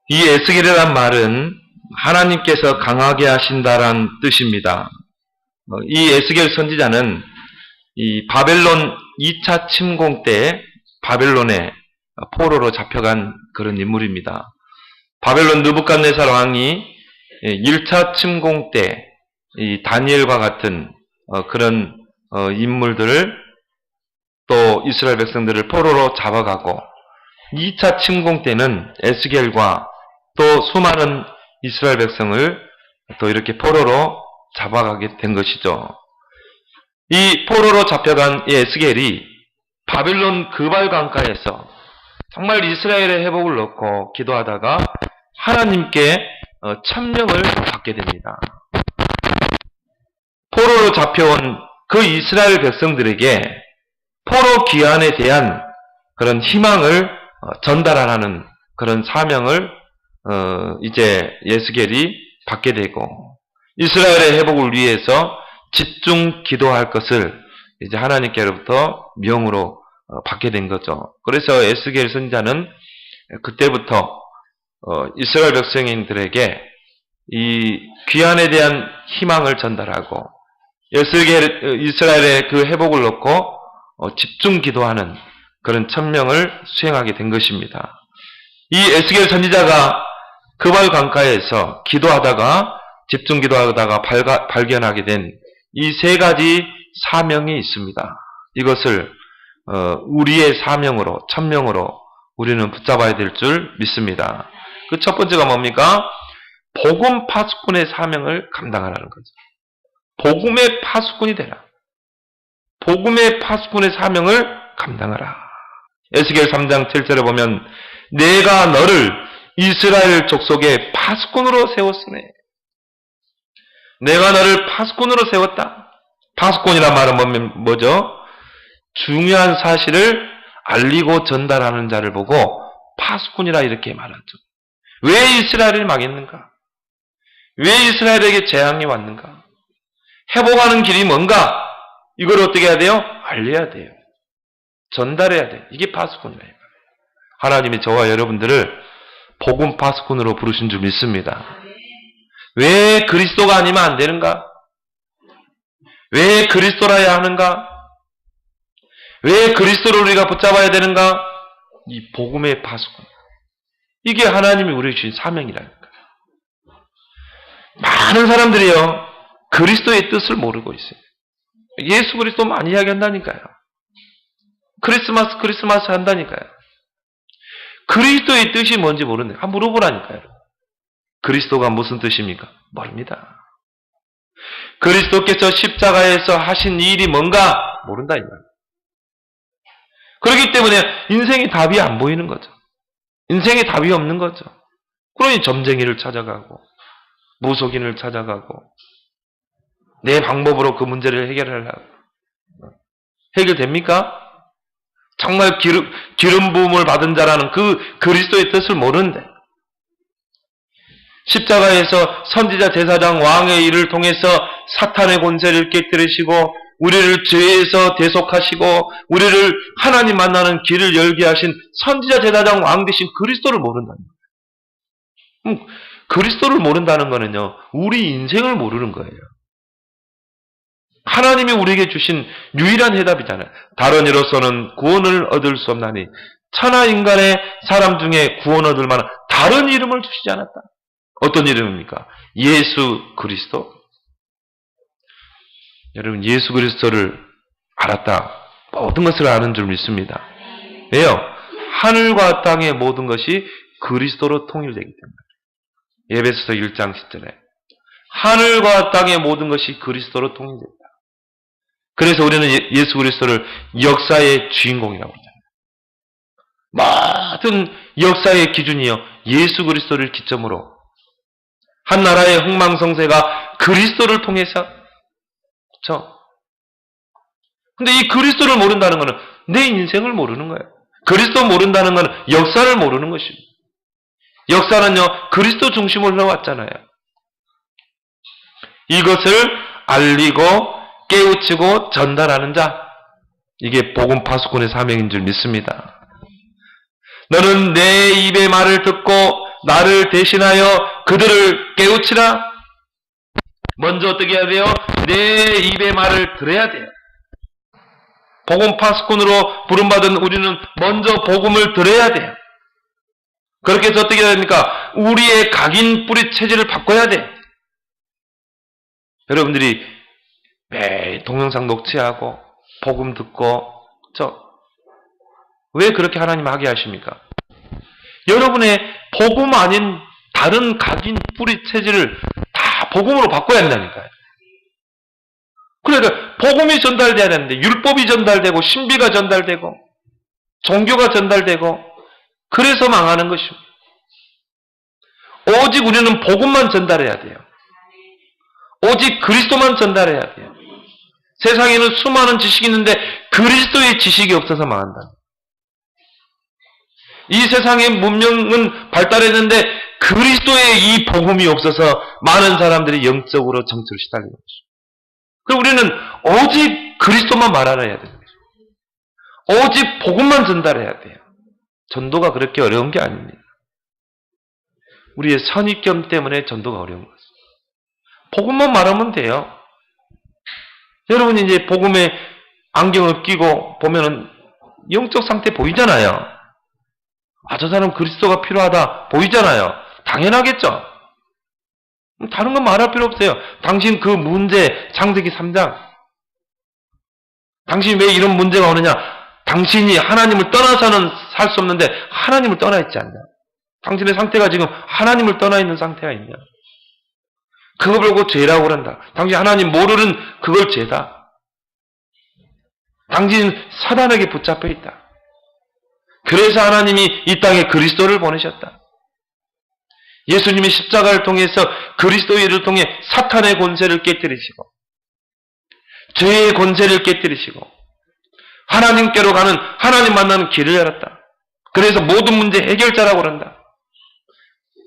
이 에스겔이란 말은 하나님께서 강하게 하신다란 뜻입니다. 이 에스겔 선지자는 이 바벨론 2차 침공 때 바벨론에 포로로 잡혀간 그런 인물입니다. 바벨론 느부갓네살 왕이 1차 침공 때 이 다니엘과 같은 그런 인물들을 또 이스라엘 백성들을 포로로 잡아가고 2차 침공 때는 에스겔과 또 수많은 이스라엘 백성을 또 이렇게 포로로 잡아가게 된 것이죠. 이 포로로 잡혀간 이 에스겔이 바빌론 그발 강가에서 정말 이스라엘의 회복을 놓고 기도하다가 하나님께 천명을 받게 됩니다. 포로로 잡혀온 그 이스라엘 백성들에게 포로 귀환에 대한 그런 희망을 전달하는 그런 사명을 이제 에스겔이 받게 되고 이스라엘의 회복을 위해서 집중 기도할 것을 이제 하나님께로부터 명으로 받게 된 거죠. 그래서 에스겔 선지자는 그때부터 이스라엘 백성인들에게 이 귀환에 대한 희망을 전달하고 이스라엘의 그 회복을 놓고 집중 기도하는 그런 천명을 수행하게 된 것입니다. 이 에스겔 선지자가 그발 강가에서 기도하다가 집중 기도하다가 발견하게 된 이 세 가지 사명이 있습니다. 이것을 우리의 사명으로 천명으로 우리는 붙잡아야 될 줄 믿습니다. 그 첫 번째가 뭡니까? 복음 파수꾼의 사명을 감당하라는 거죠. 복음의 파수꾼이 되라. 복음의 파수꾼의 사명을 감당하라. 에스겔 3장 7절에 보면 내가 너를 이스라엘 족속의 파수꾼으로 세웠으니 내가 너를 파수꾼으로 세웠다. 파수꾼이란 말은 뭐죠? 중요한 사실을 알리고 전달하는 자를 보고 파수꾼이라 이렇게 말하죠. 왜 이스라엘이 망했는가? 왜 이스라엘에게 재앙이 왔는가? 회복하는 길이 뭔가? 이걸 어떻게 해야 돼요? 알려야 돼요. 전달해야 돼요. 이게 파수꾼이에요. 하나님이 저와 여러분들을 복음 파수꾼으로 부르신 줄 믿습니다. 왜 그리스도가 아니면 안 되는가? 왜 그리스도라야 하는가? 왜 그리스도를 우리가 붙잡아야 되는가? 이 복음의 파수꾼. 이게 하나님이 우리에게 주신 사명이라니까요. 많은 사람들이요, 그리스도의 뜻을 모르고 있어요. 예수 그리스도 많이 이야기한다니까요. 크리스마스 한다니까요. 그리스도의 뜻이 뭔지 모르는데, 한번 물어보라니까요. 그리스도가 무슨 뜻입니까? 모릅니다. 그리스도께서 십자가에서 하신 일이 뭔가 모른다 이 말이에요. 그렇기 때문에 인생의 답이 안 보이는 거죠. 인생의 답이 없는 거죠. 그러니 점쟁이를 찾아가고 무속인을 찾아가고 내 방법으로 그 문제를 해결하려고. 해결됩니까? 정말 기름 부음을 받은 자라는 그 그리스도의 뜻을 모르는데 십자가에서 선지자 제사장 왕의 일을 통해서 사탄의 권세를 깨뜨리시고 우리를 죄에서 대속하시고 우리를 하나님 만나는 길을 열게 하신 선지자 제사장 왕 되신 그리스도를 모른다는 거예요. 그리스도를 모른다는 거는요, 우리 인생을 모르는 거예요. 하나님이 우리에게 주신 유일한 해답이잖아요. 다른 이로서는 구원을 얻을 수 없나니 천하 인간의 사람 중에 구원 얻을 만한 다른 이름을 주시지 않았다. 어떤 이름입니까? 예수 그리스도. 여러분, 예수 그리스도를 알았다. 모든 것을 아는 줄 믿습니다. 왜요? 하늘과 땅의 모든 것이 그리스도로 통일되기 때문에. 에베소서 1장 10절에 하늘과 땅의 모든 것이 그리스도로 통일된다. 그래서 우리는 예수 그리스도를 역사의 주인공이라고 하잖아요. 모든 역사의 기준이요, 예수 그리스도를 기점으로 한 나라의 흥망성쇠가 그리스도를 통해서, 그렇죠? 근데 이 그리스도를 모른다는 것은 내 인생을 모르는 거예요. 그리스도 모른다는 것은 역사를 모르는 것입니다. 역사는요, 그리스도 중심으로 흘러왔잖아요. 이것을 알리고 깨우치고 전달하는 자, 이게 복음 파수꾼의 사명인 줄 믿습니다. 너는 내 입의 말을 듣고 나를 대신하여 그들을 깨우치라. 먼저 어떻게 해야 돼요? 내 입의 말을 들어야 돼요. 복음 파수꾼으로 부름받은 우리는 먼저 복음을 들어야 돼요. 그렇게 해서 어떻게 해야 됩니까? 우리의 각인 뿌리 체질을 바꿔야 돼요. 여러분들이 매일 동영상 녹취하고 복음 듣고 왜 그렇게 하나님 하게 하십니까? 여러분의 복음 아닌 다른 각인 뿌리 체질을 다 복음으로 바꿔야 한다니까요. 그러니까 복음이 전달돼야 되는데 율법이 전달되고 신비가 전달되고 종교가 전달되고 그래서 망하는 것입니다. 오직 우리는 복음만 전달해야 돼요. 오직 그리스도만 전달해야 돼요. 세상에는 수많은 지식이 있는데 그리스도의 지식이 없어서 망한다. 이 세상의 문명은 발달했는데 그리스도의 이 복음이 없어서 많은 사람들이 영적으로 정체로 시달리는 것입니다. 그럼 우리는 오직 그리스도만 말하여야 됩니다. 오직 복음만 전달해야 돼요. 전도가 그렇게 어려운 게 아닙니다. 우리의 선입견 때문에 전도가 어려운 것입니다. 복음만 말하면 돼요. 여러분이 이제 복음에 안경을 끼고 보면은 영적 상태 보이잖아요. 저 사람 그리스도가 필요하다 보이잖아요. 당연하겠죠. 다른 건 말할 필요 없어요. 당신 그 문제 창세기 3장. 당신이 왜 이런 문제가 오느냐? 당신이 하나님을 떠나서는 살 수 없는데 하나님을 떠나 있지 않냐? 당신의 상태가 지금 하나님을 떠나 있는 상태가 있냐? 그거 보고 죄라고 그런다. 당신 하나님 모르는 그걸 죄다. 당신은 사단에게 붙잡혀 있다. 그래서 하나님이 이 땅에 그리스도를 보내셨다. 예수님이 십자가를 통해서 그리스도의 일을 통해 사탄의 권세를 깨뜨리시고 죄의 권세를 깨뜨리시고 하나님께로 가는 하나님 만나는 길을 열었다. 그래서 모든 문제 해결자라고 그런다.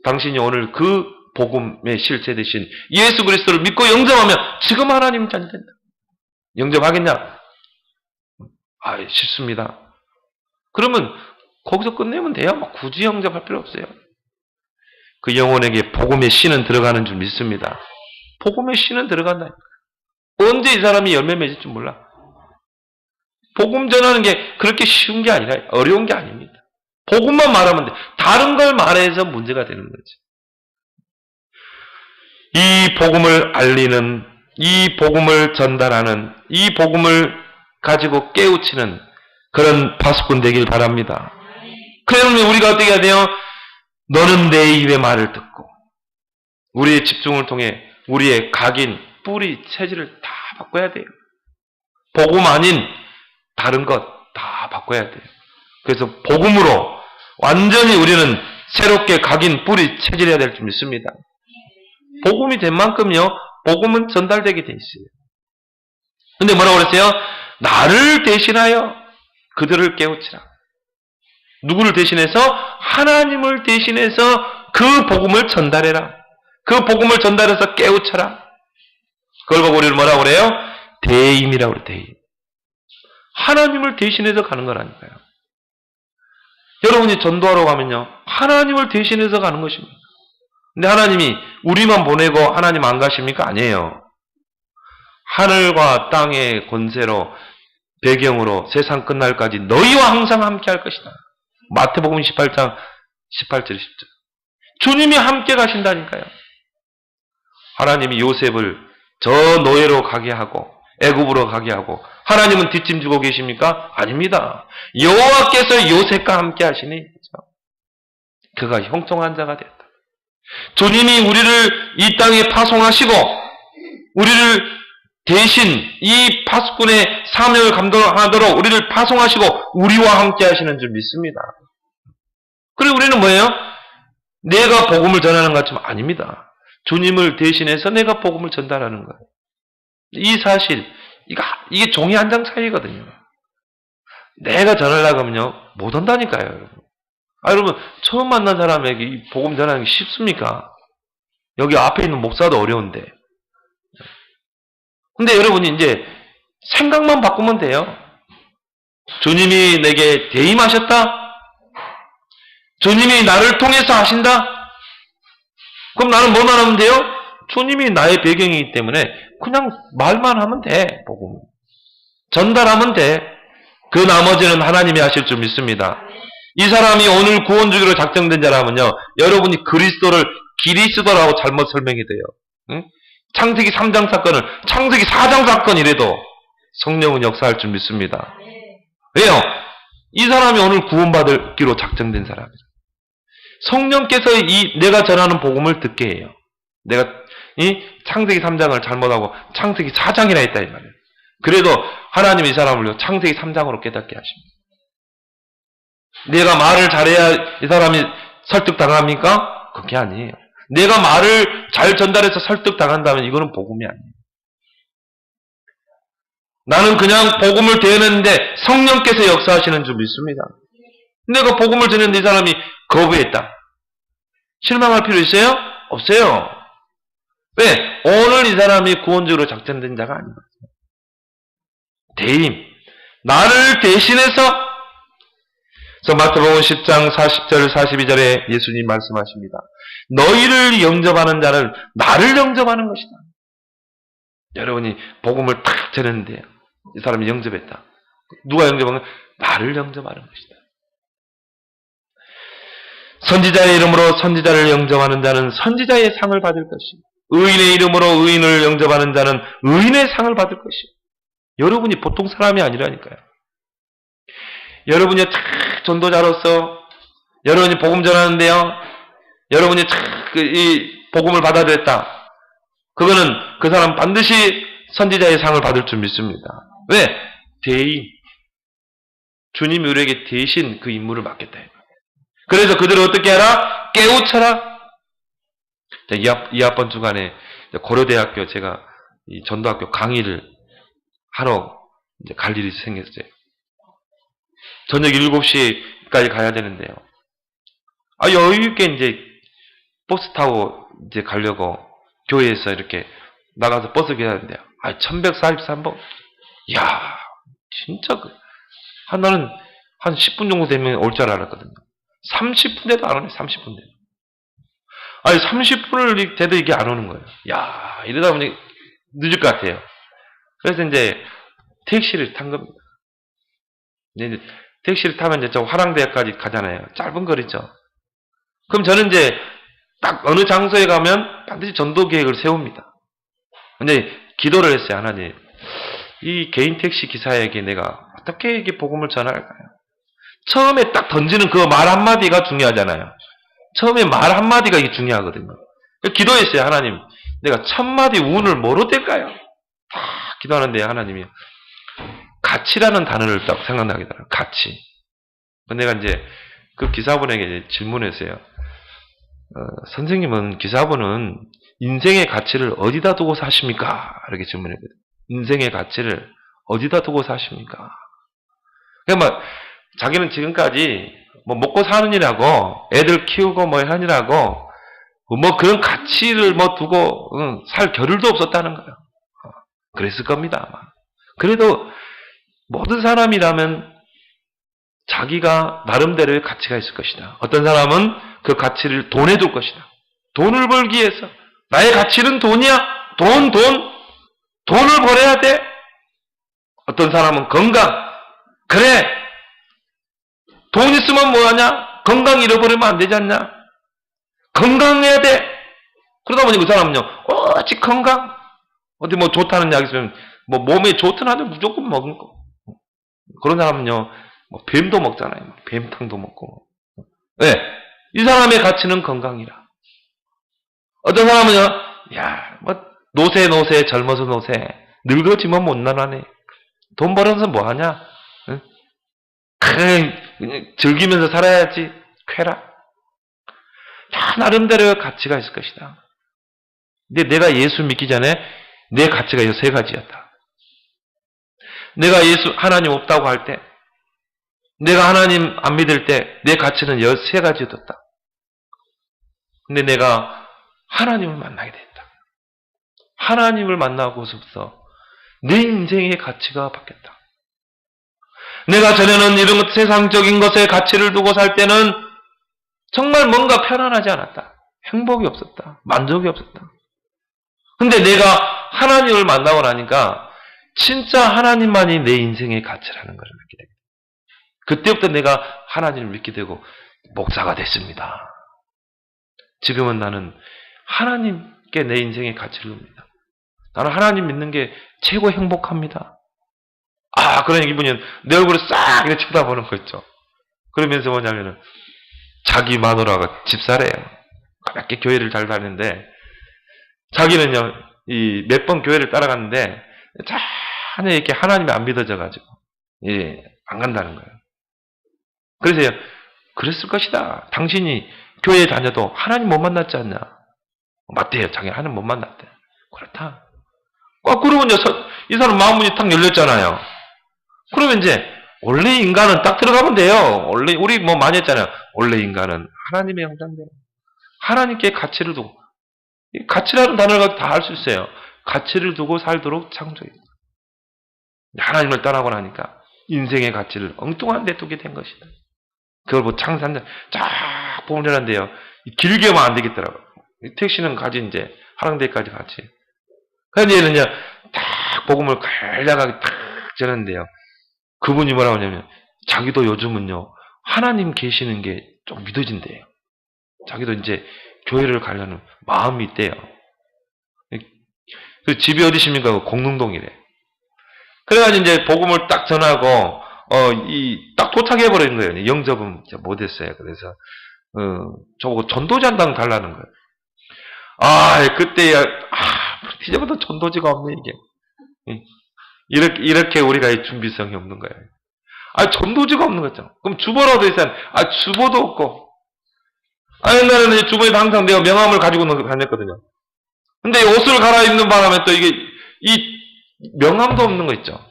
당신이 오늘 그 복음의 실체 되신 예수 그리스도를 믿고 영접하면 지금 하나님 자녀 된다. 영접하겠냐? 싫습니다. 그러면 거기서 끝내면 돼요. 굳이 영접할 필요 없어요. 그 영혼에게 복음의 씨는 들어가는 줄 믿습니다. 복음의 씨는 들어간다. 언제 이 사람이 열매 맺을 줄 몰라. 복음 전하는 게 그렇게 쉬운 게 아니라 어려운 게 아닙니다. 복음만 말하면 돼. 다른 걸 말해서 문제가 되는 거지. 이 복음을 알리는, 이 복음을 전달하는, 이 복음을 가지고 깨우치는 그런 파수꾼 되길 바랍니다. 그러면 우리가 어떻게 해야 돼요? 너는 내 입의 말을 듣고 우리의 집중을 통해 우리의 각인, 뿌리, 체질을 다 바꿔야 돼요. 복음 아닌 다른 것 다 바꿔야 돼요. 그래서 복음으로 완전히 우리는 새롭게 각인, 뿌리, 체질해야 될 줄 믿습니다. 복음이 된 만큼요, 복음은 전달되게 돼 있어요. 근데 뭐라고 그랬어요? 나를 대신하여 그들을 깨우치라. 누구를 대신해서? 하나님을 대신해서 그 복음을 전달해라. 그 복음을 전달해서 깨우쳐라. 그걸 보고 우리를 뭐라고 그래요? 대임이라고 그래요. 대임. 하나님을 대신해서 가는 거라니까요. 여러분이 전도하러 가면요, 하나님을 대신해서 가는 것입니다. 근데 하나님이 우리만 보내고 하나님 안 가십니까? 아니에요. 하늘과 땅의 권세로 배경으로 세상 끝날까지 너희와 항상 함께 할 것이다. 마태복음 18장 18절 10절. 주님이 함께 가신다니까요. 하나님이 요셉을 저 노예로 가게 하고 애굽으로 가게 하고 하나님은 뒷짐지고 계십니까? 아닙니다. 여호와께서 요셉과 함께 하시니 그가 형통한 자가 되었다. 주님이 우리를 이 땅에 파송하시고 우리를 대신 이 파수꾼의 사명을 감당하도록 우리를 파송하시고 우리와 함께 하시는 줄 믿습니다. 그리고 우리는 뭐예요? 내가 복음을 전하는 것 같지만 아닙니다. 주님을 대신해서 내가 복음을 전달하는 거예요. 이 사실, 이게 종이 한 장 차이거든요. 내가 전하려고 하면요, 못 한다니까요, 여러분. 여러분, 처음 만난 사람에게 이 복음 전하는 게 쉽습니까? 여기 앞에 있는 목사도 어려운데. 근데 여러분이 이제 생각만 바꾸면 돼요. 주님이 내게 대임하셨다? 주님이 나를 통해서 하신다? 그럼 나는 뭐만 하면 돼요? 주님이 나의 배경이기 때문에 그냥 말만 하면 돼. 복음. 전달하면 돼. 그 나머지는 하나님이 하실 줄 믿습니다. 이 사람이 오늘 구원 주기로 작정된 자라면요, 여러분이 그리스도를 기리스도라고 잘못 설명이 돼요. 응? 창세기 3장 사건을 창세기 4장 사건이래도 성령은 역사할 줄 믿습니다. 왜요? 이 사람이 오늘 구원받기로 작정된 사람이에요. 성령께서 내가 전하는 복음을 듣게 해요. 내가 이 창세기 3장을 잘못하고 창세기 4장이나 했다 이 말이에요. 그래도 하나님이 이 사람을 창세기 3장으로 깨닫게 하십니다. 내가 말을 잘해야 이 사람이 설득당합니까? 그게 아니에요. 내가 말을 잘 전달해서 설득당한다면 이거는 복음이 아니에요. 나는 그냥 복음을 대했는데 성령께서 역사하시는 줄 믿습니다. 내가 복음을 전했는데 이 사람이 거부했다. 실망할 필요 있어요? 없어요. 왜? 오늘 이 사람이 구원적으로 작정된 자가 아니거든요. 대임. 나를 대신해서 마태복음 10장 40절 42절에 예수님 말씀하십니다. 너희를 영접하는 자는 나를 영접하는 것이다. 여러분이 복음을 탁 전했는데 이 사람이 영접했다. 누가 영접한 거야? 나를 영접하는 것이다. 선지자의 이름으로 선지자를 영접하는 자는 선지자의 상을 받을 것이고 의인의 이름으로 의인을 영접하는 자는 의인의 상을 받을 것이고 여러분이 보통 사람이 아니라니까요. 여러분이 탁 전도자로서 여러분이 복음 전하는데요. 여러분이 탁 이 복음을 받아들였다. 그거는 그 사람 반드시 선지자의 상을 받을 줄 믿습니다. 왜? 대의. 주님이 우리에게 대신 그 임무를 맡겠다. 그래서 그들을 어떻게 하라? 깨우쳐라. 이 학번 주간에 고려대학교 제가 이 전도학교 강의를 하러 이제 갈 일이 생겼어요. 저녁 7시까지 가야 되는데요. 여유있게 이제 버스 타고 이제 가려고 교회에서 이렇게 나가서 버스 기다려야 되는데요. 1143번. 이야, 진짜 나는 한 10분 정도 되면 올 줄 알았거든요. 30분 돼도 안 오네, 30분 돼도. 30분을 돼도 이게 안 오는 거예요. 야, 이러다 보니 늦을 것 같아요. 그래서 이제 택시를 탄 겁니다. 이제 택시를 타면 이제 저 화랑대역까지 가잖아요. 짧은 거리죠. 그럼 저는 이제 딱 어느 장소에 가면 반드시 전도 계획을 세웁니다. 근데 기도를 했어요. 하나님, 이 개인 택시 기사에게 내가 어떻게 이게 복음을 전할까요? 처음에 딱 던지는 그 말 한마디가 중요하잖아요. 처음에 말 한마디가 이게 중요하거든요. 기도했어요. 하나님, 내가 1000마디 운을 뭐로 댈까요? 딱 기도하는데 하나님이 가치라는 단어를 딱 생각나게 되더라고요. 가치. 내가 이제 그 기사분에게 이제 질문했어요. 선생님은, 기사분은 인생의 가치를 어디다 두고 사십니까? 이렇게 질문했거든요. 인생의 가치를 어디다 두고 사십니까? 그러니까 자기는 지금까지 먹고 사는 일하고 애들 키우고 하느라고 그런 가치를 두고 살 겨를도 없었다는 거예요. 그랬을 겁니다, 아마. 그래도 모든 사람이라면 자기가 나름대로의 가치가 있을 것이다. 어떤 사람은 그 가치를 돈에 둘 것이다. 돈을 벌기 위해서. 나의 가치는 돈이야. 돈을 벌어야 돼. 어떤 사람은 건강. 그래. 돈 있으면 뭐하냐? 건강 잃어버리면 안 되지 않냐? 건강해야 돼. 그러다 보니 그 사람은요, 오직 건강. 어디 좋다는 약 있으면, 몸에 좋든 하든 무조건 먹는 거. 그런 사람은요, 뱀도 먹잖아요. 뱀탕도 먹고. 왜? 이 사람의 가치는 건강이라. 어떤 사람은요, 노세, 젊어서 노세. 늙어지면 못 나가네. 돈 벌어서 뭐하냐? 응? 즐기면서 살아야지. 쾌락. 다 나름대로의 가치가 있을 것이다. 근데 내가 예수 믿기 전에 내 가치가 이 3가지였다. 내가 하나님 없다고 할 때, 내가 하나님 안 믿을 때 내 가치는 13가지였다. 근데 내가 하나님을 만나게 됐다. 하나님을 만나고서부터 내 인생의 가치가 바뀌었다. 내가 전에는 이런 세상적인 것에 가치를 두고 살 때는 정말 뭔가 편안하지 않았다. 행복이 없었다. 만족이 없었다. 근데 내가 하나님을 만나고 나니까 진짜 하나님만이 내 인생의 가치라는 걸 알게 됩니다. 그때부터 내가 하나님을 믿게 되고 목사가 됐습니다. 지금은 나는 하나님께 내 인생의 가치를 둡니다. 나는 하나님 믿는 게 최고 행복합니다. 그런 기분이 내 얼굴을 싹 이렇게 쳐다보는 거 있죠. 그러면서 뭐냐면은 자기 마누라가 집사래요. 가볍게 교회를 잘 다니는데 자기는요 이 몇 번 교회를 따라갔는데 전혀 이렇게 하나님이 안 믿어져가지고 안 간다는 거예요. 그래서 그랬을 것이다. 당신이 교회에 다녀도 하나님 못 만났지 않냐? 맞대요. 자기 하나님 못 만났대. 그렇다. 그러면 이 사람 마음문이 탁 열렸잖아요. 그러면 이제 원래 인간은 딱 들어가면 돼요. 원래 우리 뭐 많이 했잖아요. 원래 인간은 하나님의 형상대로 하나님께 가치를 두고 가치라는 단어를 가지고 다 알 수 있어요. 가치를 두고 살도록 창조했다. 하나님을 떠나고 나니까 인생의 가치를 엉뚱한 데 두게 된 것이다. 그걸 뭐 창산자 쫙 보면 되는데요. 길게만 안 되겠더라고요. 택시는 가지 이제 하랑대까지 같이. 그래서 얘는요 딱 복음을 간략하게 딱 전했는데요. 그분이 뭐라고 하냐면 자기도 요즘은요 하나님 계시는 게 좀 믿어진대요. 자기도 이제 교회를 가려는 마음이 있대요. 그 집이 어디십니까? 공릉동이래. 그래가지고 이제 복음을 딱 전하고 딱 도착해버린 거예요. 영접은 못했어요. 그래서 저보고 전도자당 달라는 거예요. 그때야 이제부터 전도지가 없네 이게. 이렇게 우리가 준비성이 없는 거예요. 전도지가 없는 거죠. 그럼 주보라도 있어야 주보도 없고. 옛날에는 주보에 항상 내가 명함을 가지고 다녔거든요. 근데 옷을 갈아입는 바람에 또 이게 이 명함도 없는 거 있죠.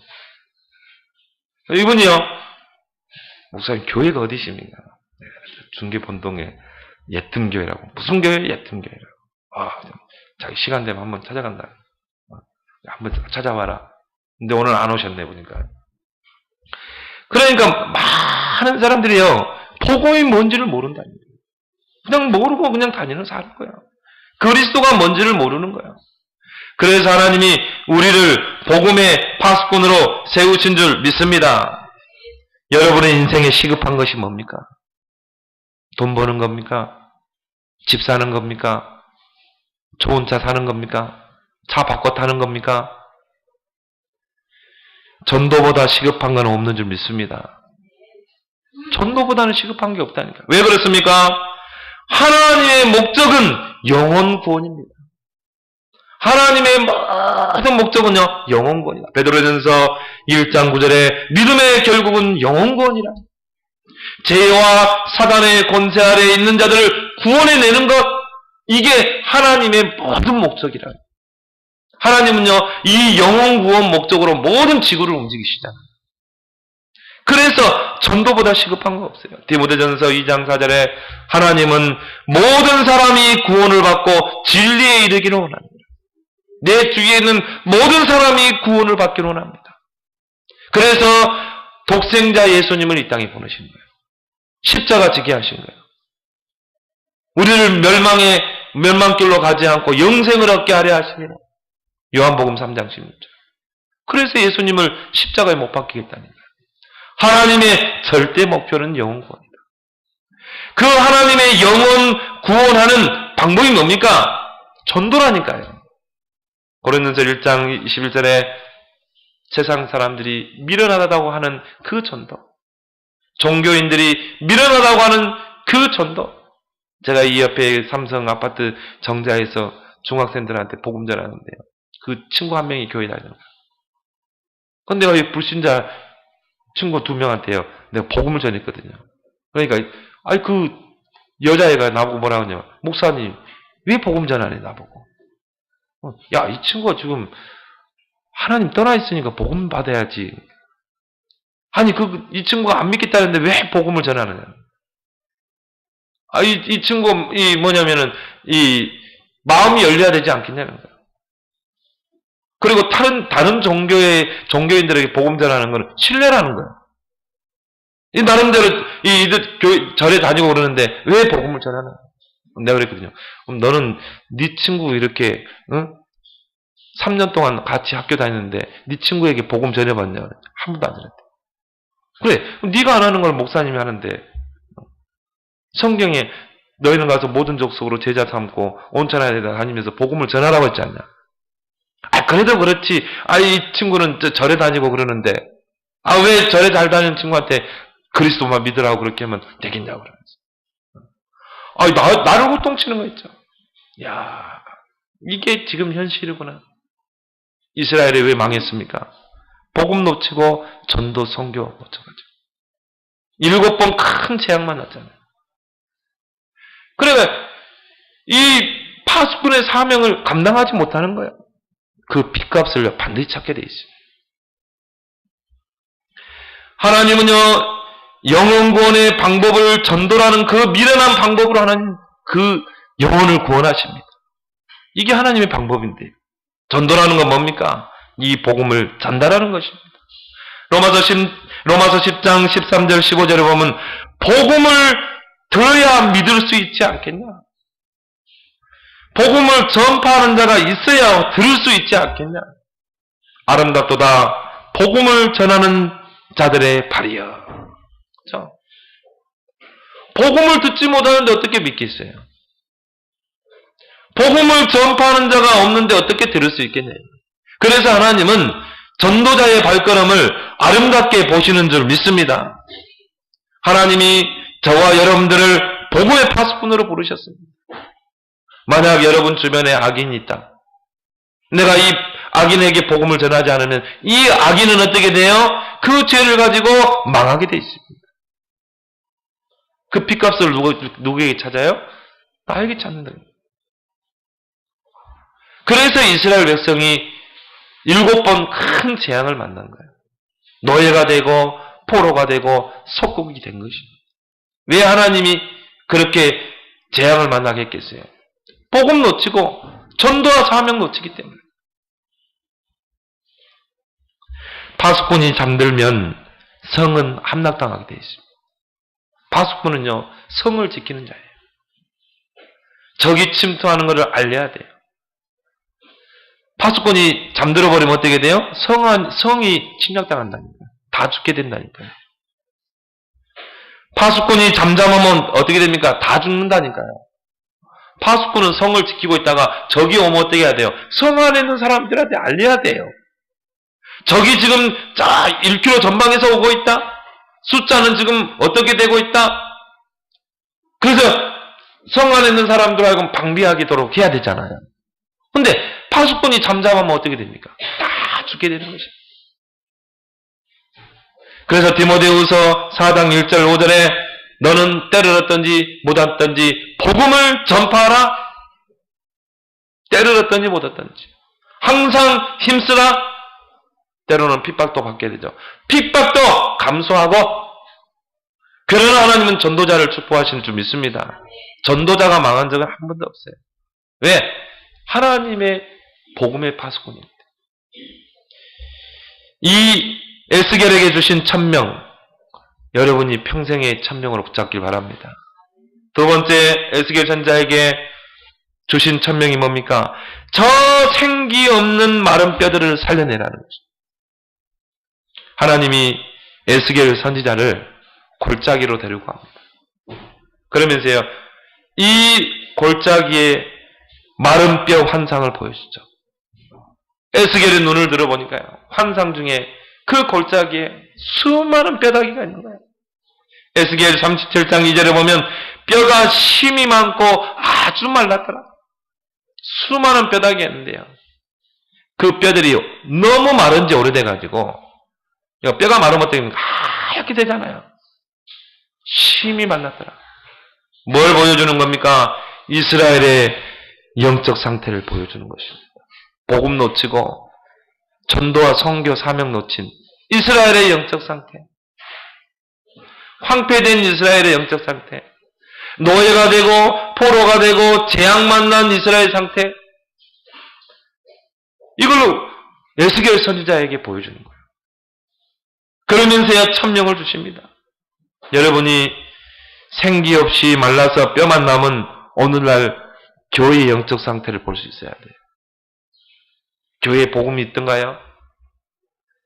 이분이요. 목사님 교회가 어디십니까? 중계본동에 예뜸교회라고. 무슨 교회? 예뜸교회라고. 자기 시간 되면 한번 찾아간다. 한번 찾아와라. 근데 오늘 안 오셨네 보니까. 그러니까 많은 사람들이요. 복음이 뭔지를 모른다는 거예요. 그냥 모르고 그냥 다니는 사는 거야. 그리스도가 뭔지를 모르는 거야. 그래서 하나님이 우리를 복음의 파수꾼으로 세우신 줄 믿습니다. 여러분의 인생에 시급한 것이 뭡니까? 돈 버는 겁니까? 집 사는 겁니까? 좋은 차 사는 겁니까? 차 바꿔 타는 겁니까? 전도보다 시급한 건 없는 줄 믿습니다. 전도보다는 시급한 게 없다니까. 왜 그렇습니까? 하나님의 목적은 영혼 구원입니다. 하나님의 모든 목적은요, 영혼 구원이다. 베드로전서 1장 9절에 믿음의 결국은 영혼 구원이라. 죄와 사단의 권세 아래에 있는 자들을 구원해내는 것, 이게 하나님의 모든 목적이라. 하나님은요, 이 영혼 구원 목적으로 모든 지구를 움직이시잖아요. 그래서 전도보다 시급한 거 없어요. 디모데전서 2장 4절에 하나님은 모든 사람이 구원을 받고 진리에 이르기를 원합니다. 내 주위에 있는 모든 사람이 구원을 받기를 원합니다. 그래서 독생자 예수님을 이 땅에 보내신 거예요. 십자가 지게 하신 거예요. 우리를 멸망길로 가지 않고 영생을 얻게 하려 하십니다. 요한복음 3장 16절. 그래서 예수님을 십자가에 못 박히겠다는 거예요. 하나님의 절대 목표는 영혼 구원이다. 그 하나님의 영혼 구원하는 방법이 뭡니까? 전도라니까요. 고린도전서 1장 21절에 세상 사람들이 미련하다고 하는 그 전도, 종교인들이 미련하다고 하는 그 전도. 제가 이 옆에 삼성 아파트 정자에서 중학생들한테 복음 전하는데요. 그 친구 한 명이 교회 다니는 거예요. 근데 내가 불신자 친구 2명한테요. 내가 복음을 전했거든요. 그러니까 그 여자애가 나보고 뭐라고 하냐면 목사님 왜 복음 전하니 나보고. 야, 이 친구가 지금 하나님 떠나 있으니까 복음 받아야지. 아니 이 친구가 안 믿겠다는데 왜 복음을 전하느냐. 이 친구 뭐냐면은 이 마음이 열려야 되지 않겠냐는 거예요. 그리고 다른 종교인들에게 복음 전하는 건 신뢰라는 거예요. 이 나름대로 이들 절에 다니고 그러는데 왜 복음을 전하나? 내가 그랬거든요. 그럼 너는 네 친구 이렇게 3년 동안 같이 학교 다녔는데 네 친구에게 복음 전해봤냐? 한 번도 안 전했대. 그래, 그럼 네가 안 하는 걸 목사님이 하는데 성경에 너희는 가서 모든 족속으로 제자 삼고 온 천하에 다니면서 복음을 전하라고 했지 않냐? 그래도 그렇지. 이 친구는 절에 다니고 그러는데 왜 절에 잘 다니는 친구한테 그리스도만 믿으라고 그렇게 하면 되겠냐고 그러면서. 나를 호통치는 거 있죠. 야, 이게 지금 현실이구나. 이스라엘이 왜 망했습니까? 복음 놓치고 전도 선교 놓쳐가지고 7번 큰 재앙 만났잖아요. 그러니까 이 파수꾼의 사명을 감당하지 못하는 거예요. 그 빚값을 반드시 찾게 돼 있습니다. 하나님은요, 영혼 구원의 방법을 전도라는 그 미련한 방법으로 하나님 그 영혼을 구원하십니다. 이게 하나님의 방법인데 전도라는 건 뭡니까? 이 복음을 전달하는 것입니다. 로마서 10장 13절 15절에 보면 복음을 들어야 믿을 수 있지 않겠냐? 복음을 전파하는 자가 있어야 들을 수 있지 않겠냐? 아름답도다 복음을 전하는 자들의 발이여. 그렇죠? 복음을 듣지 못하는데 어떻게 믿겠어요? 복음을 전파하는 자가 없는데 어떻게 들을 수 있겠냐? 그래서 하나님은 전도자의 발걸음을 아름답게 보시는 줄 믿습니다. 하나님이 저와 여러분들을 복음의 파수꾼으로 부르셨습니다. 만약 여러분 주변에 악인이 있다. 내가 이 악인에게 복음을 전하지 않으면 이 악인은 어떻게 돼요? 그 죄를 가지고 망하게 돼 있습니다. 그 빚값을 누구에게 찾아요? 나에게 찾는다. 그래서 이스라엘 백성이 7번 큰 재앙을 만난 거예요. 노예가 되고 포로가 되고 속국이 된 것입니다. 왜 하나님이 그렇게 재앙을 만나게 했겠어요? 복음 놓치고 전도와 사명 놓치기 때문에. 파수꾼이 잠들면 성은 함락당하게 되어 있습니다. 파수꾼은요, 성을 지키는 자예요. 적이 침투하는 것을 알려야 돼요. 파수꾼이 잠들어 버리면 어떻게 돼요? 성이 침략당한다니까요. 다 죽게 된다니까요. 파수꾼이 잠잠하면 어떻게 됩니까? 다 죽는다니까요. 파수꾼은 성을 지키고 있다가 적이 오면 어떻게 해야 돼요? 성 안에 있는 사람들한테 알려야 돼요. 적이 지금 1km 전방에서 오고 있다. 숫자는 지금 어떻게 되고 있다. 그래서 성 안에 있는 사람들 하여금 방비하도록 해야 되잖아요. 근데 파수꾼이 잠잠하면 어떻게 됩니까? 다 죽게 되는 것이죠. 그래서 디모데후서 4장 1절 5절에 너는 때를 얻든지 못 얻든지 복음을 전파하라. 때를 얻든지 못 얻든지 항상 힘쓰라. 때로는 핍박도 받게 되죠. 핍박도 감수하고. 그러나 하나님은 전도자를 축복하시는 줄 믿습니다. 전도자가 망한 적은 한 번도 없어요. 왜? 하나님의 복음의 파수꾼입니다. 이 에스겔에게 주신 천명, 여러분이 평생의 천명으로 붙잡길 바랍니다. 두 번째, 에스겔 선지자에게 주신 천명이 뭡니까? 저 생기 없는 마른 뼈들을 살려내라는 것입니다. 하나님이 에스겔 선지자를 골짜기로 데리고 갑니다. 그러면서요, 이 골짜기의 마른 뼈 환상을 보여주죠. 에스겔의 눈을 들어보니까요, 환상 중에 그 골짜기에 수많은 뼈다귀가 있는 거예요. 에스겔 37장 2절에 보면 뼈가 심이 많고 아주 말랐더라. 수많은 뼈다귀가 있는데요, 그 뼈들이 너무 마른 지 오래돼가지고 뼈가 마르면 어떻게 됩니까? 하얗게 되잖아요. 심이 말랐더라. 뭘 보여주는 겁니까? 이스라엘의 영적 상태를 보여주는 것입니다. 복음 놓치고 전도와 선교 사명 놓친 이스라엘의 영적 상태, 황폐된 이스라엘의 영적 상태, 노예가 되고 포로가 되고 재앙 만난 이스라엘 상태, 이걸로 에스겔 선지자에게 보여주는 거예요. 그러면서야 천명을 주십니다. 여러분이 생기 없이 말라서 뼈만 남은 오늘날 교회의 영적 상태를 볼 수 있어야 돼요. 교회에 복음이 있던가요?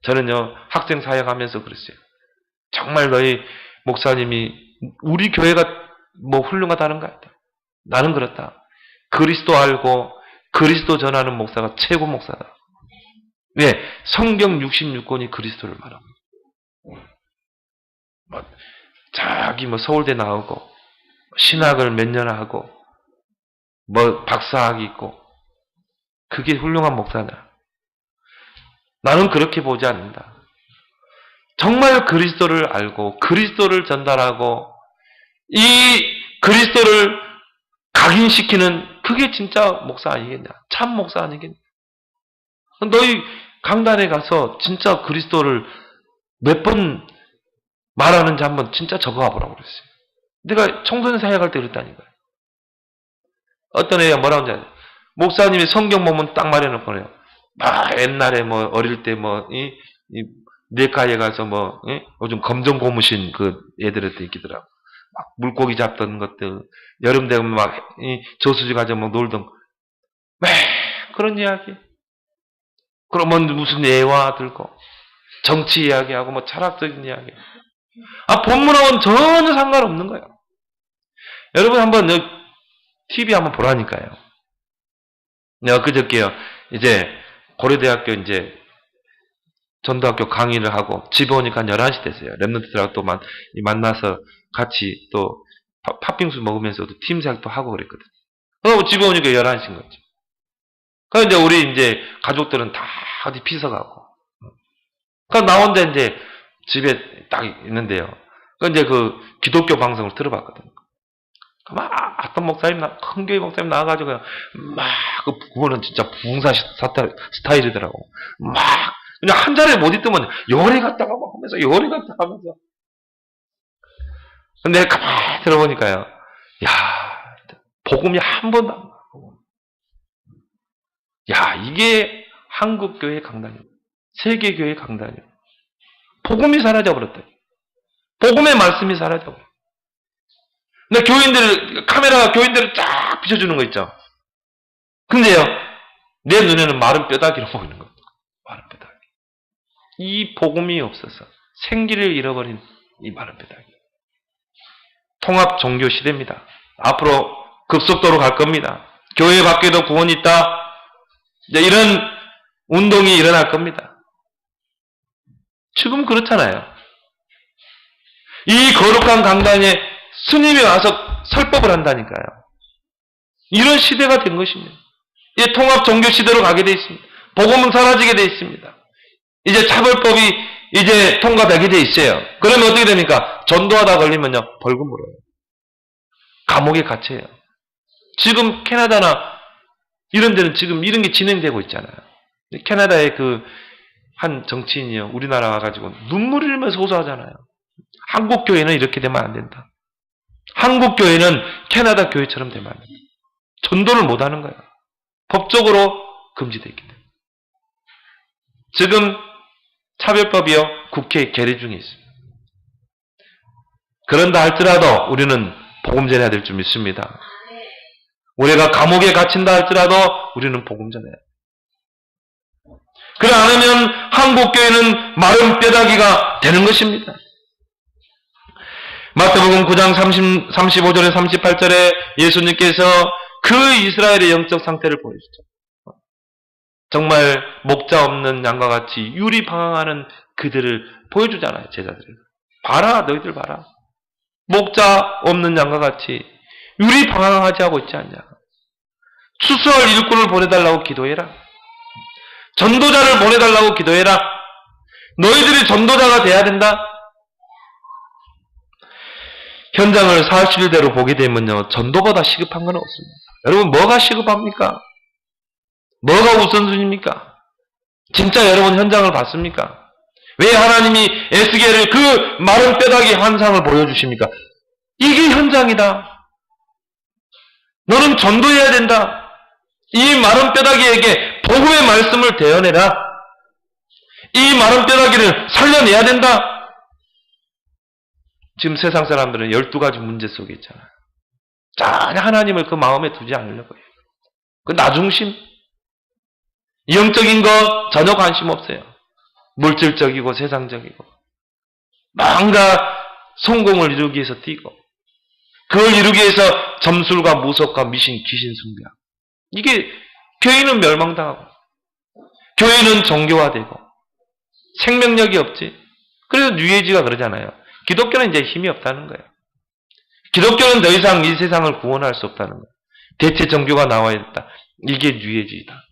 저는요, 학생 사역하면서 그랬어요. 정말 너희 목사님이 우리 교회가 뭐 훌륭하다는 거 같다. 나는 그렇다. 그리스도 알고 그리스도 전하는 목사가 최고 목사다. 왜? 성경 66권이 그리스도를 말합니다. 자기 서울대 나오고 신학을 몇 년 하고 박사학위 있고 그게 훌륭한 목사냐? 나는 그렇게 보지 않는다. 정말 그리스도를 알고 그리스도를 전달하고 이 그리스도를 각인시키는 그게 진짜 목사 아니겠냐? 참 목사 아니겠냐? 너희 강단에 가서 진짜 그리스도를 몇 번 말하는지 한번 진짜 적어와 보라고 그랬어요. 내가 청소년 사역할 때 그랬다니까요. 어떤 애가 뭐라고 하는지 알아요? 목사님이 성경 보면 딱 말해놓고요. 옛날에 어릴 때 내과에 가서 요즘 검정 고무신 그 애들한테 있기더라고. 막 물고기 잡던 것들, 여름 되면 저수지 가서 놀던, 그런 이야기. 그러면 무슨 예화 들고, 정치 이야기하고, 철학적인 이야기. 본문하고는 전혀 상관없는 거예요. 여러분 한번 TV 한번 보라니까요. 그저께요. 이제 고려대학교 이제 전도학교 강의를 하고 집에 오니까 한 11시 됐어요. 랩런트들하고 또 만나서 같이 또 팥빙수 먹으면서도 팀생활도 하고 그랬거든요. 그리고 집에 오니까 11시인 거죠. 그래서 이제 우리 이제 가족들은 다 어디 피서가고. 그래서 나 혼자 이제 집에 딱 있는데요. 이제 그 기독교 방송을 들어봤거든요. 어떤 목사님, 큰 교회 목사님 나와가지고, 그거는 진짜 부흥사 스타일이더라고. 그냥 한 자리에 못 있더만, 요리 갔다가 하면서, 요리 갔다가 하면서. 근데 가만히 들어보니까요, 복음이 한 번도 안 나오고. 이게 한국교회 강단이에요. 세계교회 강단이에요. 복음이 사라져버렸다. 복음의 말씀이 사라져버렸다. 근데 카메라가 교인들을 쫙 비춰주는 거 있죠. 근데요, 내 눈에는 마른 뼈다귀로 보이는 거예요. 마른 뼈다귀. 이 복음이 없어서 생기를 잃어버린 이 마른 뼈다귀. 통합 종교 시대입니다. 앞으로 급속도로 갈 겁니다. 교회 밖에도 구원이 있다. 이런 운동이 일어날 겁니다. 지금 그렇잖아요. 이 거룩한 강단에 스님이 와서 설법을 한다니까요. 이런 시대가 된 것입니다. 이제 통합 종교 시대로 가게 되어 있습니다. 복음은 사라지게 되어 있습니다. 이제 차별법이 이제 통과되게 되어 있어요. 그러면 어떻게 됩니까? 전도하다 걸리면요, 벌금 물어요. 감옥에 갇혀요. 지금 캐나다나 이런 데는 지금 이런 게 진행되고 있잖아요. 캐나다의 한 정치인이요, 우리나라 와가지고 눈물 흘리면서 호소하잖아요. 한국 교회는 이렇게 되면 안 된다. 한국 교회는 캐나다 교회처럼 되면 안 된다. 전도를 못 하는 거예요. 법적으로 금지되어 있기 때문에. 지금 차별법이요, 국회에 계류 중에 있습니다. 그런다 할지라도 우리는 복음 전해야 될 줄 믿습니다. 우리가 감옥에 갇힌다 할지라도 우리는 복음 전해야 돼요. 그래 않으면 한국 교회는 마른 뼈다귀가 되는 것입니다. 마태복음 9장 35절에 38절에 예수님께서 그 이스라엘의 영적 상태를 보여주죠. 정말 목자 없는 양과 같이 유리방황하는 그들을 보여주잖아요. 제자들을. 봐라, 너희들 봐라. 목자 없는 양과 같이 유리방황하지 하고 있지 않냐. 추수할 일꾼을 보내달라고 기도해라. 전도자를 보내달라고 기도해라. 너희들이 전도자가 돼야 된다. 현장을 사실대로 보게 되면요, 전도보다 시급한 건 없습니다. 여러분, 뭐가 시급합니까? 뭐가 우선순위입니까? 진짜 여러분 현장을 봤습니까? 왜 하나님이 에스겔을 그 마른 뼈다귀 환상을 보여주십니까? 이게 현장이다. 너는 전도해야 된다. 이 마른 뼈다귀에게 복음의 말씀을 대언해라. 이 마른 뼈다귀를 살려내야 된다. 지금 세상 사람들은 12가지 문제 속에 있잖아요. 전혀 하나님을 그 마음에 두지 않으려고 해요. 그 나중심, 영적인 거 전혀 관심 없어요. 물질적이고 세상적이고 뭔가 성공을 이루기 위해서 뛰고 그걸 이루기 위해서 점술과 무속과 미신, 귀신 숭배하고 이게 교회는 멸망당하고 교회는 정교화되고 생명력이 없지. 그래서 뉴에이지가 그러잖아요. 기독교는 이제 힘이 없다는 거예요. 기독교는 더 이상 이 세상을 구원할 수 없다는 거예요. 대체 종교가 나와야 된다. 이게 뉴에이지다.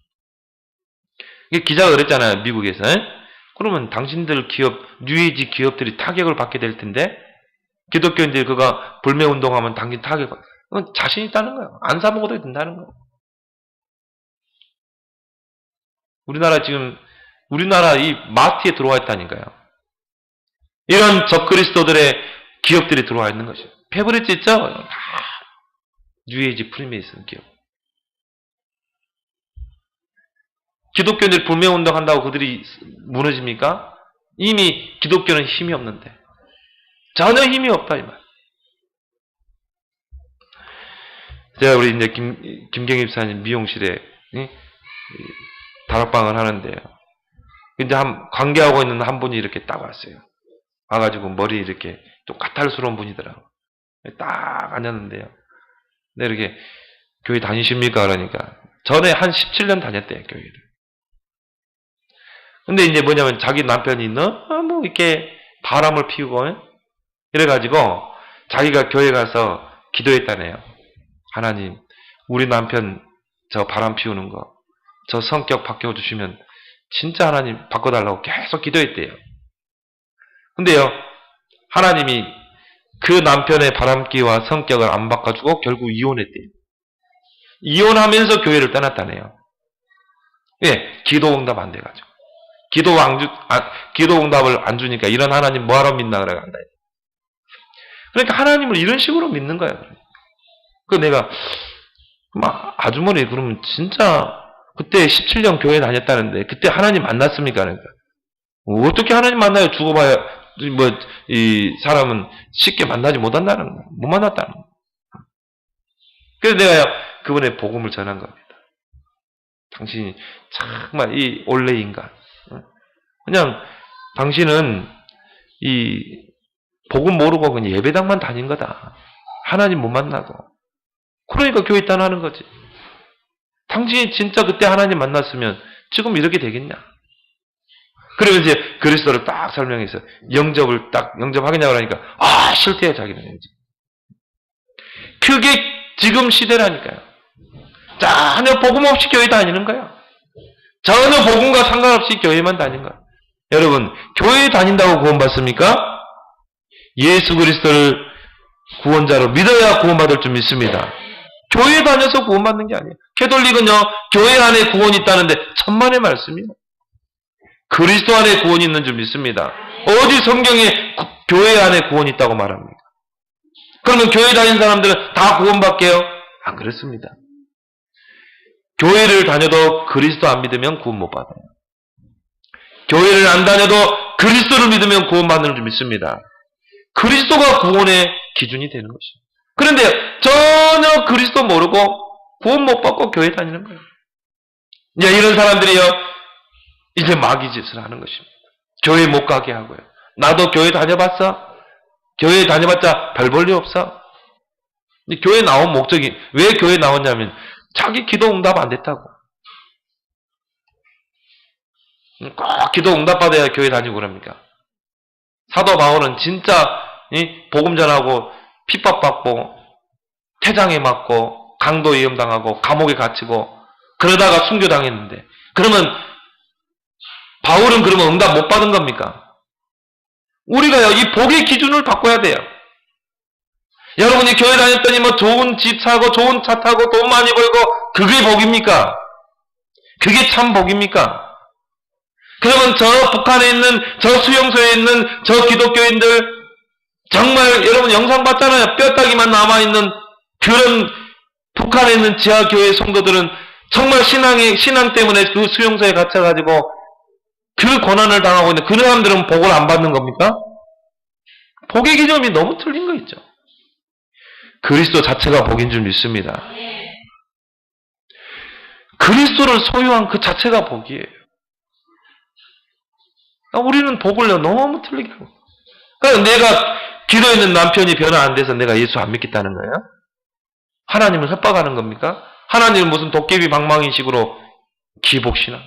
기자가 그랬잖아요. 미국에서. 그러면 당신들 기업, 뉴에이지 기업들이 타격을 받게 될 텐데 기독교인들이 그가 불매운동하면 당신 타격 받고 그건 자신 있다는 거예요. 안 사먹어도 된다는 거예요. 우리나라 이 마트에 들어와 있다니까요. 이런 적그리스도들의 기업들이 들어와 있는 것이죠. 페브리즈 있죠? 다 뉴에이지 프리메이슨 기업. 기독교인들이 불매운동 한다고 그들이 무너집니까? 이미 기독교는 힘이 없는데. 전혀 힘이 없다, 이 말. 제가 우리 이제 김경희 집사님 미용실에 다락방을 하는데요. 근데 관계하고 있는 한 분이 이렇게 딱 왔어요. 와가지고 머리 이렇게 좀 까탈스러운 분이더라고. 딱 앉았는데요. 근데 이렇게 교회 다니십니까? 그러니까 전에 한 17년 다녔대요, 교회를. 근데 이제 뭐냐면 자기 남편이 너무 이렇게 바람을 피우고 이래가지고 자기가 교회 가서 기도했다네요. 하나님, 우리 남편 저 바람 피우는 거, 저 성격 바꿔주시면 진짜 하나님 바꿔달라고 계속 기도했대요. 근데요, 하나님이 그 남편의 바람기와 성격을 안 바꿔주고 결국 이혼했대요. 이혼하면서 교회를 떠났다네요. 예, 기도응답 안 돼가지고. 기도응답을 안 주니까 이런 하나님 뭐하러 믿나 그래 간다. 그러니까 하나님을 이런 식으로 믿는 거야. 그 내가 아주머니 그러면 진짜 그때 17년 교회 다녔다는데 그때 하나님 만났습니까? 그러니까 어떻게 하나님 만나요? 죽어봐야 이 사람은 쉽게 만나지 못한다는 거야. 못 만났다는 거야. 그래서 내가 그분의 복음을 전한 겁니다. 당신이 정말 이 원래 인간. 그냥 당신은 이 복음 모르고 그냥 예배당만 다닌 거다. 하나님 못 만나고. 그러니까 교회 떠나는 거지. 당신이 진짜 그때 하나님 만났으면 지금 이렇게 되겠냐? 그러면 이제 그리스도를 딱 설명해서 영접하겠냐고 그러니까 싫대요, 자기는. 그게 지금 시대라니까요. 전혀 복음 없이 교회 다니는 거야. 전혀 복음과 상관없이 교회만 다니는 거야. 여러분, 교회 다닌다고 구원받습니까? 예수 그리스도를 구원자로 믿어야 구원받을 줄 믿습니다. 교회 다녀서 구원받는 게 아니에요. 캐톨릭은요, 교회 안에 구원이 있다는데 천만의 말씀이에요. 그리스도 안에 구원이 있는 줄 믿습니다. 어디 성경에 교회 안에 구원이 있다고 말합니까? 그러면 교회 다니는 사람들은 다 구원받게요? 안 그렇습니다. 교회를 다녀도 그리스도 안 믿으면 구원 못 받아요. 교회를 안 다녀도 그리스도를 믿으면 구원받는 줄 믿습니다. 그리스도가 구원의 기준이 되는 것이죠. 그런데 전혀 그리스도 모르고 구원 못 받고 교회 다니는 거예요. 이제 이런 사람들이요, 이제 마귀짓을 하는 것입니다. 교회 못 가게 하고요. 나도 교회 다녀봤어? 교회 다녀봤자 별 볼 일 없어? 교회 나온 목적이, 왜 교회 나왔냐면 자기 기도 응답 안 됐다고. 꼭 기도 응답 받아야 교회 다니고 그럽니까? 사도 바울은 진짜 복음 전하고 핍박받고 태장에 맞고 강도 위험당하고 감옥에 갇히고 그러다가 순교당했는데, 그러면 바울은 그러면 응답 못 받은 겁니까? 우리가요, 이 복의 기준을 바꿔야 돼요. 여러분이 교회 다녔더니 좋은 집 사고 좋은 차 타고 돈 많이 벌고 그게 복입니까? 그게 참 복입니까? 그러면 저 북한에 있는 저 수용소에 있는 저 기독교인들 정말 여러분 영상 봤잖아요. 뼈다귀만 남아있는 그런 북한에 있는 지하교회 성도들은 정말 신앙 때문에 그 수용소에 갇혀가지고 그 고난을 당하고 있는 그 사람들은 복을 안 받는 겁니까? 복의 기준이 너무 틀린 거 있죠. 그리스도 자체가 복인 줄 믿습니다. 그리스도를 소유한 그 자체가 복이에요. 우리는 복을 너무 틀리게 하고. 그러니까 내가 기도했는 남편이 변화 안 돼서 내가 예수 안 믿겠다는 거예요? 하나님을 협박하는 겁니까? 하나님은 무슨 도깨비 방망이식으로 기복신앙.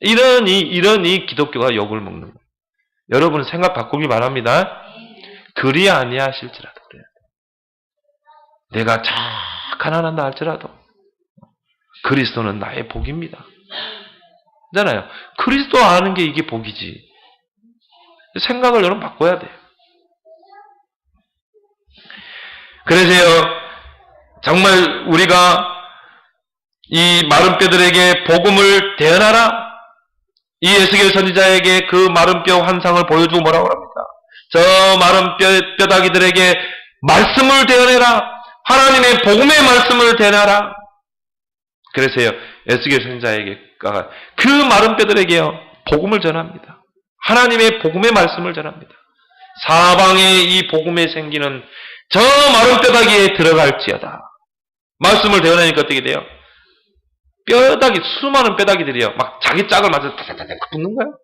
이런 이 기독교가 욕을 먹는 거예요. 여러분 생각 바꾸기 바랍니다. 그리 아니하실지라도 그래요. 내가 가난한다 할지라도 그리스도는 나의 복입니다. 잖아요. 그리스도 아는 게 이게 복이지. 생각을 여러분 바꿔야 돼요. 그래서요, 정말 우리가 이 마른 뼈들에게 복음을 대언하라. 이 에스겔 선지자에게 그 마른 뼈 환상을 보여주고 뭐라고 합니까? 저 마른 뼈다귀들에게 말씀을 대언해라. 하나님의 복음의 말씀을 대언하라. 그래서요, 에스겔 선지자에게 그 마른 뼈들에게요, 복음을 전합니다. 하나님의 복음의 말씀을 전합니다. 사방에 이 복음의 생기는 저 마른 뼈다귀에 들어갈지어다. 말씀을 대언하니까 어떻게 돼요? 뼈다귀, 수많은 뼈다귀들이요, 막 자기 짝을 맞아서 타타타타 붙는 거예요.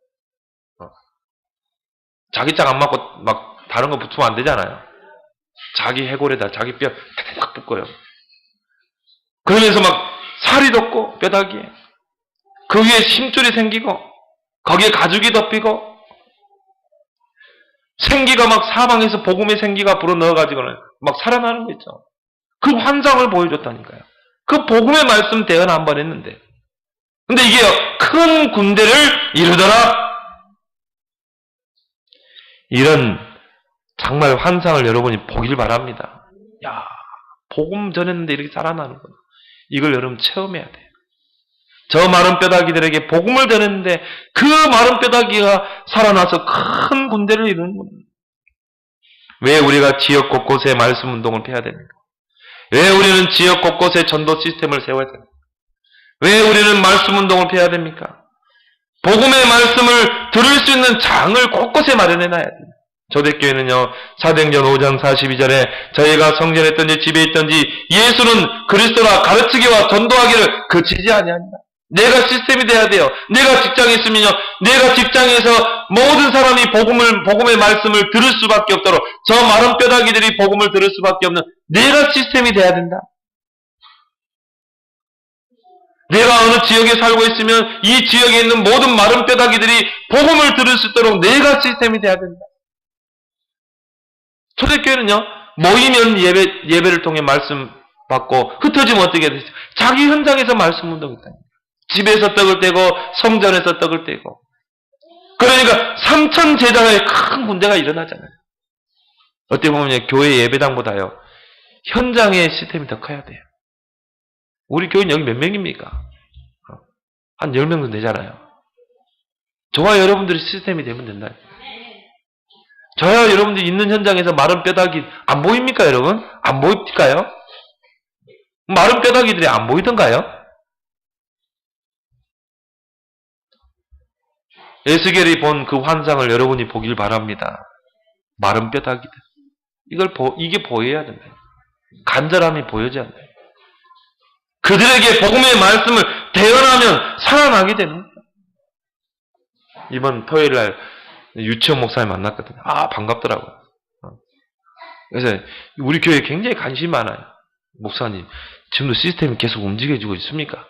자기 짝 안 맞고 막 다른 거 붙으면 안 되잖아요. 자기 해골에다 자기 뼈 탁탁 붙고요. 그러면서 막 살이 돋고 뼈다귀에 그 위에 심줄이 생기고 거기에 가죽이 덮이고 생기가 막 사방에서 복음의 생기가 불어넣어가지고는 막 살아나는 거 있죠. 그 환상을 보여줬다니까요. 그 복음의 말씀 대언 한번 했는데, 근데 이게요, 큰 군대를 이루더라. 이런 정말 환상을 여러분이 보길 바랍니다. 야, 복음 전했는데 이렇게 살아나는구나. 이걸 여러분 체험해야 돼요. 저 마른 뼈다귀들에게 복음을 전했는데 그 마른 뼈다귀가 살아나서 큰 군대를 이루는구나. 왜 우리가 지역 곳곳에 말씀 운동을 펴야 됩니까? 왜 우리는 지역 곳곳에 전도 시스템을 세워야 됩니까? 왜 우리는 말씀 운동을 펴야 됩니까? 복음의 말씀을 들을 수 있는 장을 곳곳에 마련해 놔야 돼요. 초대교회는요, 사도행전 5장 42절에 저희가 성전에 있든지 집에 있든지 예수는 그리스도라 가르치기와 전도하기를 그치지 아니하니라. 내가 시스템이 돼야 돼요. 내가 직장에 있으면요, 내가 직장에서 모든 사람이 복음의 말씀을 들을 수밖에 없도록 저 마른 뼈다귀들이 복음을 들을 수밖에 없는 내가 시스템이 돼야 된다. 내가 어느 지역에 살고 있으면 이 지역에 있는 모든 마른 뼈다귀들이 복음을 들을 수 있도록 내가 시스템이 돼야 된다. 초대교회는요, 모이면 예배를 통해 말씀 받고 흩어지면 어떻게 되죠? 자기 현장에서 말씀 운동이 있다. 집에서 떡을 떼고 성전에서 떡을 떼고, 그러니까 3천 제자의 큰 군대가 일어나잖아요. 어떻게 보면 교회 예배당보다요, 현장의 시스템이 더 커야 돼요. 우리 교회는 여기 몇 명입니까? 한 10명도 되잖아요. 저와 여러분들이 시스템이 되면 된다. 저야 여러분들이 있는 현장에서 마른 뼈다귀 안 보입니까, 여러분? 안 보일까요? 마른 뼈다귀들이 안 보이던가요? 에스겔이 본 그 환상을 여러분이 보길 바랍니다. 마른 뼈다귀들. 이게 보여야 된다. 간절함이 보여져야 된다. 그들에게 복음의 말씀을 대언하면 살아나게 됩니다. 이번 토요일 날 유치원 목사님 만났거든요. 반갑더라고요. 그래서 우리 교회에 굉장히 관심이 많아요. 목사님, 지금도 시스템이 계속 움직여지고 있습니까?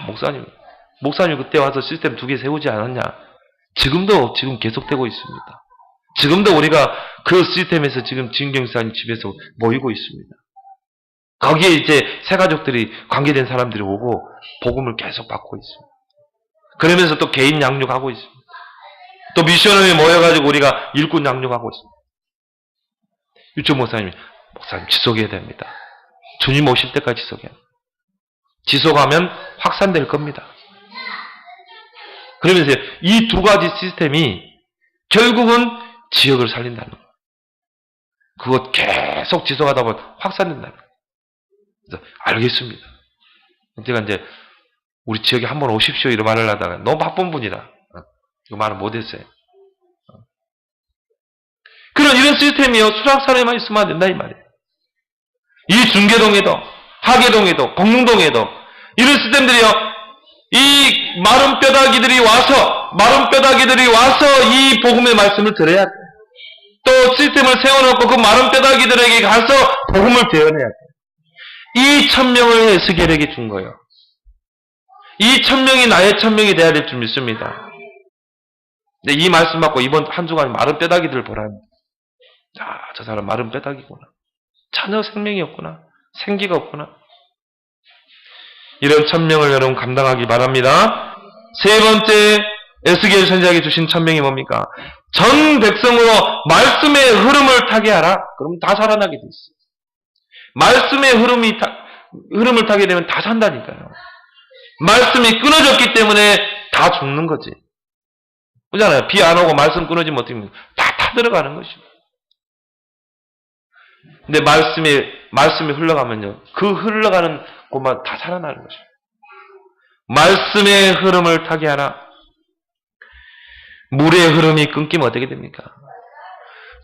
목사님 그때 와서 시스템 2개 세우지 않았냐? 지금 계속되고 있습니다. 지금도 우리가 그 시스템에서 지금 진경사님 집에서 모이고 있습니다. 거기에 이제 새가족들이 관계된 사람들이 오고 복음을 계속 받고 있습니다. 그러면서 또 개인 양육하고 있습니다. 또 미션을 모여가지고 우리가 일꾼 양육하고 있습니다. 유치원 목사님 지속해야 됩니다. 주님 오실 때까지 지속해야 됩니다. 지속하면 확산될 겁니다. 그러면서 이 두 가지 시스템이 결국은 지역을 살린다는 거예요. 그거 계속 지속하다 보면 확산된다는 거예요. 그래서 알겠습니다. 제가 이제 우리 지역에 한번 오십시오 이런 말을 하다가 너무 바쁜 분이라 그 말을 못했어요. 그런 이런 시스템이요, 수락사례만 있으면 안 된다 이 말이에요. 이 중계동에도, 하계동에도, 공릉동에도 이런 시스템들이요, 이 마른 뼈다귀들이 와서 이 복음의 말씀을 들어야 돼. 또 시스템을 세워놓고 그 마른 뼈다귀들에게 가서 복음을 대언해야 돼. 이 1000명을 에스겔에게 준 거예요. 이 1000명이 나의 1000명이 돼야 될 줄 믿습니다. 근데 이 말씀 받고 이번 한 주간 마른 뼈다귀들을 보라니, 저 사람 마른 뼈다귀구나. 전혀 생명이 없구나. 생기가 없구나. 이런 1000명을 여러분 감당하기 바랍니다. 세 번째, 에스겔 선지자에게 주신 1000명이 뭡니까? 전 백성으로 말씀의 흐름을 타게 하라. 그럼 다 살아나게 돼 있어요. 말씀의 흐름을 타게 되면 다 산다니까요. 말씀이 끊어졌기 때문에 다 죽는 거지. 그렇잖아요. 비 안 오고 말씀 끊어지면 어떻게 됩니까? 다 타들어가는 것이죠. 근데 말씀이 흘러가면요, 그 흘러가는 곳만 다 살아나는 것이죠. 말씀의 흐름을 타게 하라. 물의 흐름이 끊기면 어떻게 됩니까?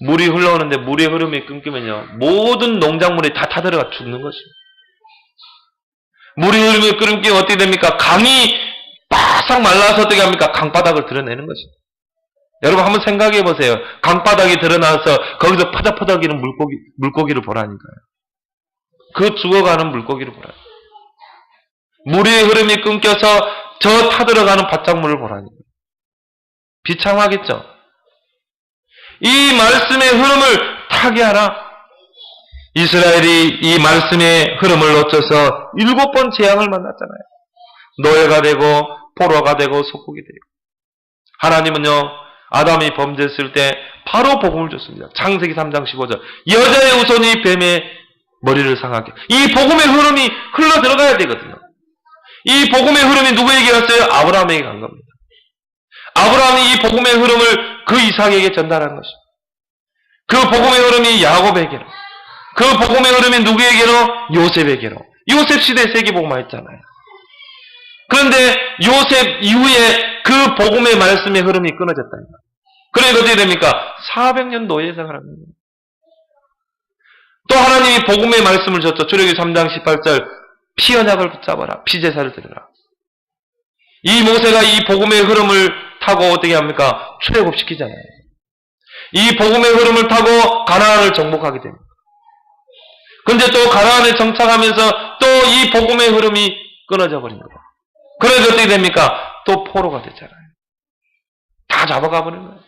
물이 흘러오는데 물의 흐름이 끊기면요, 모든 농작물이 다 타들어가 죽는 것이죠. 물의 흐름이 끊기면 어떻게 됩니까? 강이 바싹 말라서 어떻게 합니까? 강바닥을 드러내는 것이죠. 여러분 한번 생각해 보세요. 강바닥이 드러나서 거기서 퍼덕퍼덕이는 물고기를 보라니까요. 그 죽어가는 물고기를 보라. 물의 흐름이 끊겨서 저 타들어가는 바짝물을 보라니까요. 비참하겠죠? 이 말씀의 흐름을 타게 하라. 이스라엘이 이 말씀의 흐름을 놓쳐서 7번 재앙을 만났잖아요. 노예가 되고 포로가 되고 속국이 되고. 하나님은요, 아담이 범죄했을 때 바로 복음을 줬습니다. 창세기 3장 15절. 여자의 후손이 뱀의 머리를 상하게. 이 복음의 흐름이 흘러 들어가야 되거든요. 이 복음의 흐름이 누구에게 갔어요? 아브라함에게 간 겁니다. 아브라함이 이 복음의 흐름을 그 이삭에게 전달한 것입니다. 그 복음의 흐름이 야곱에게로, 그 복음의 흐름이 누구에게로? 요셉에게로. 요셉 시대에 세계복음화했잖아요. 그런데 요셉 이후에 그 복음의 말씀의 흐름이 끊어졌다니까. 그러니까 어떻게 됩니까? 400년 노예 생활을 합니다. 또 하나님이 복음의 말씀을 줬죠. 출애굽기 3장 18절, 피 언약을 붙잡아라. 피제사를 드려라. 이 모세가 이 복음의 흐름을 타고 어떻게 합니까? 출애굽시키잖아요. 이 복음의 흐름을 타고 가나안을 정복하게 됩니다. 그런데 또 가나안에 정착하면서 또 이 복음의 흐름이 끊어져 버린 거예요. 그래서 어떻게 됩니까? 또 포로가 되잖아요. 다 잡아가 버린 거예요.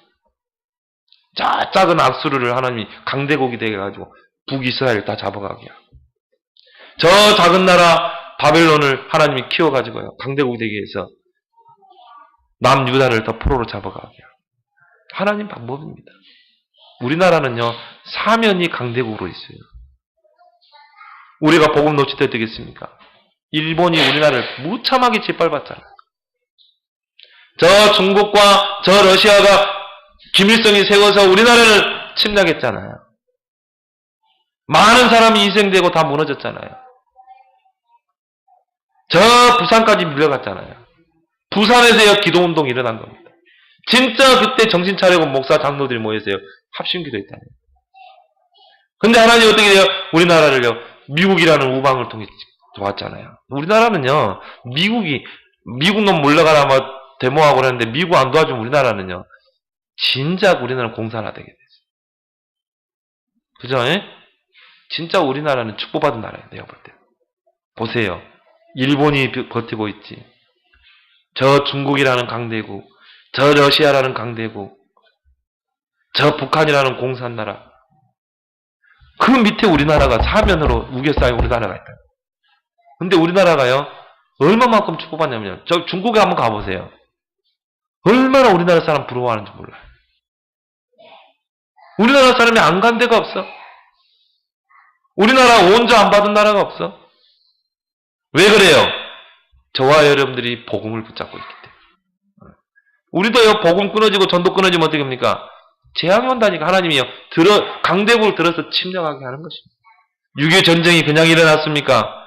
자, 작은 악수르를 하나님이 강대국이 되어가지고 북이스라엘 다 잡아가게 하고, 저 작은 나라 바벨론을 하나님이 키워가지고요, 강대국이 되기 위해서 남유다를 더 포로로 잡아가게 하고. 하나님 방법입니다. 우리나라는요, 사면이 강대국으로 있어요. 우리가 복음 놓칠 때 되겠습니까? 일본이 우리나라를 무참하게 짓밟았잖아요. 저 중국과 저 러시아가 김일성이 세워서 우리나라를 침략했잖아요. 많은 사람이 희생되고 다 무너졌잖아요. 저 부산까지 밀려갔잖아요. 부산에서요, 기도운동이 일어난 겁니다. 진짜 그때 정신 차리고 목사 장로들이 모여서요, 합심기도 했다네요. 근데 하나님 어떻게 돼요? 우리나라를요, 미국이라는 우방을 통해 도왔잖아요. 우리나라는요, 미국 놈 몰려가라 뭐 데모하고 그랬는데 미국 안 도와주면 우리나라는요, 진작 우리나라는 공산화 되게 되죠. 그죠? 진짜 우리나라는 축복받은 나라예요, 내가 볼 때. 보세요. 일본이 버티고 있지. 저 중국이라는 강대국, 저 러시아라는 강대국, 저 북한이라는 공산나라. 그 밑에 우리나라가 사면으로 우겨싸인 우리나라가 있다. 근데 우리나라가요, 얼마만큼 축복받냐면요, 저 중국에 한번 가보세요. 얼마나 우리나라 사람 부러워하는지 몰라요. 우리나라 사람이 안 간 데가 없어. 우리나라 원조 안 받은 나라가 없어. 왜 그래요? 저와 여러분들이 복음을 붙잡고 있기 때문에. 우리도요, 복음 끊어지고 전도 끊어지면 어떻게 합니까? 재앙이 온다니까. 하나님이요, 강대국을 들어서 침략하게 하는 것입니다. 6.25 전쟁이 그냥 일어났습니까?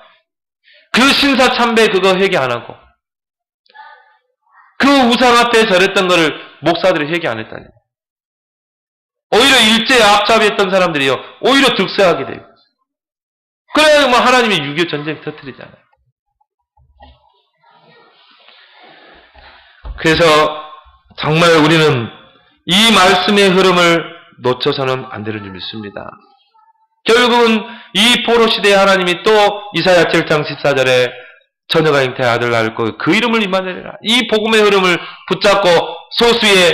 그 신사참배 그거 회개 안 하고, 그 우상 앞에 절했던 거를 목사들이 회개 안 했다니. 오히려 일제에 앞잡이했던 사람들이요, 오히려 득세하게 돼요. 그래야 뭐 하나님이 6.25 전쟁 터뜨리잖아요. 그래서 정말 우리는 이 말씀의 흐름을 놓쳐서는 안 되는 줄 믿습니다. 결국은 이 포로 시대에 하나님이 또 이사야 7장 14절에 처녀가 잉태한 아들 낳을 것 그 이름을 임마누엘이라. 이 복음의 흐름을 붙잡고 소수의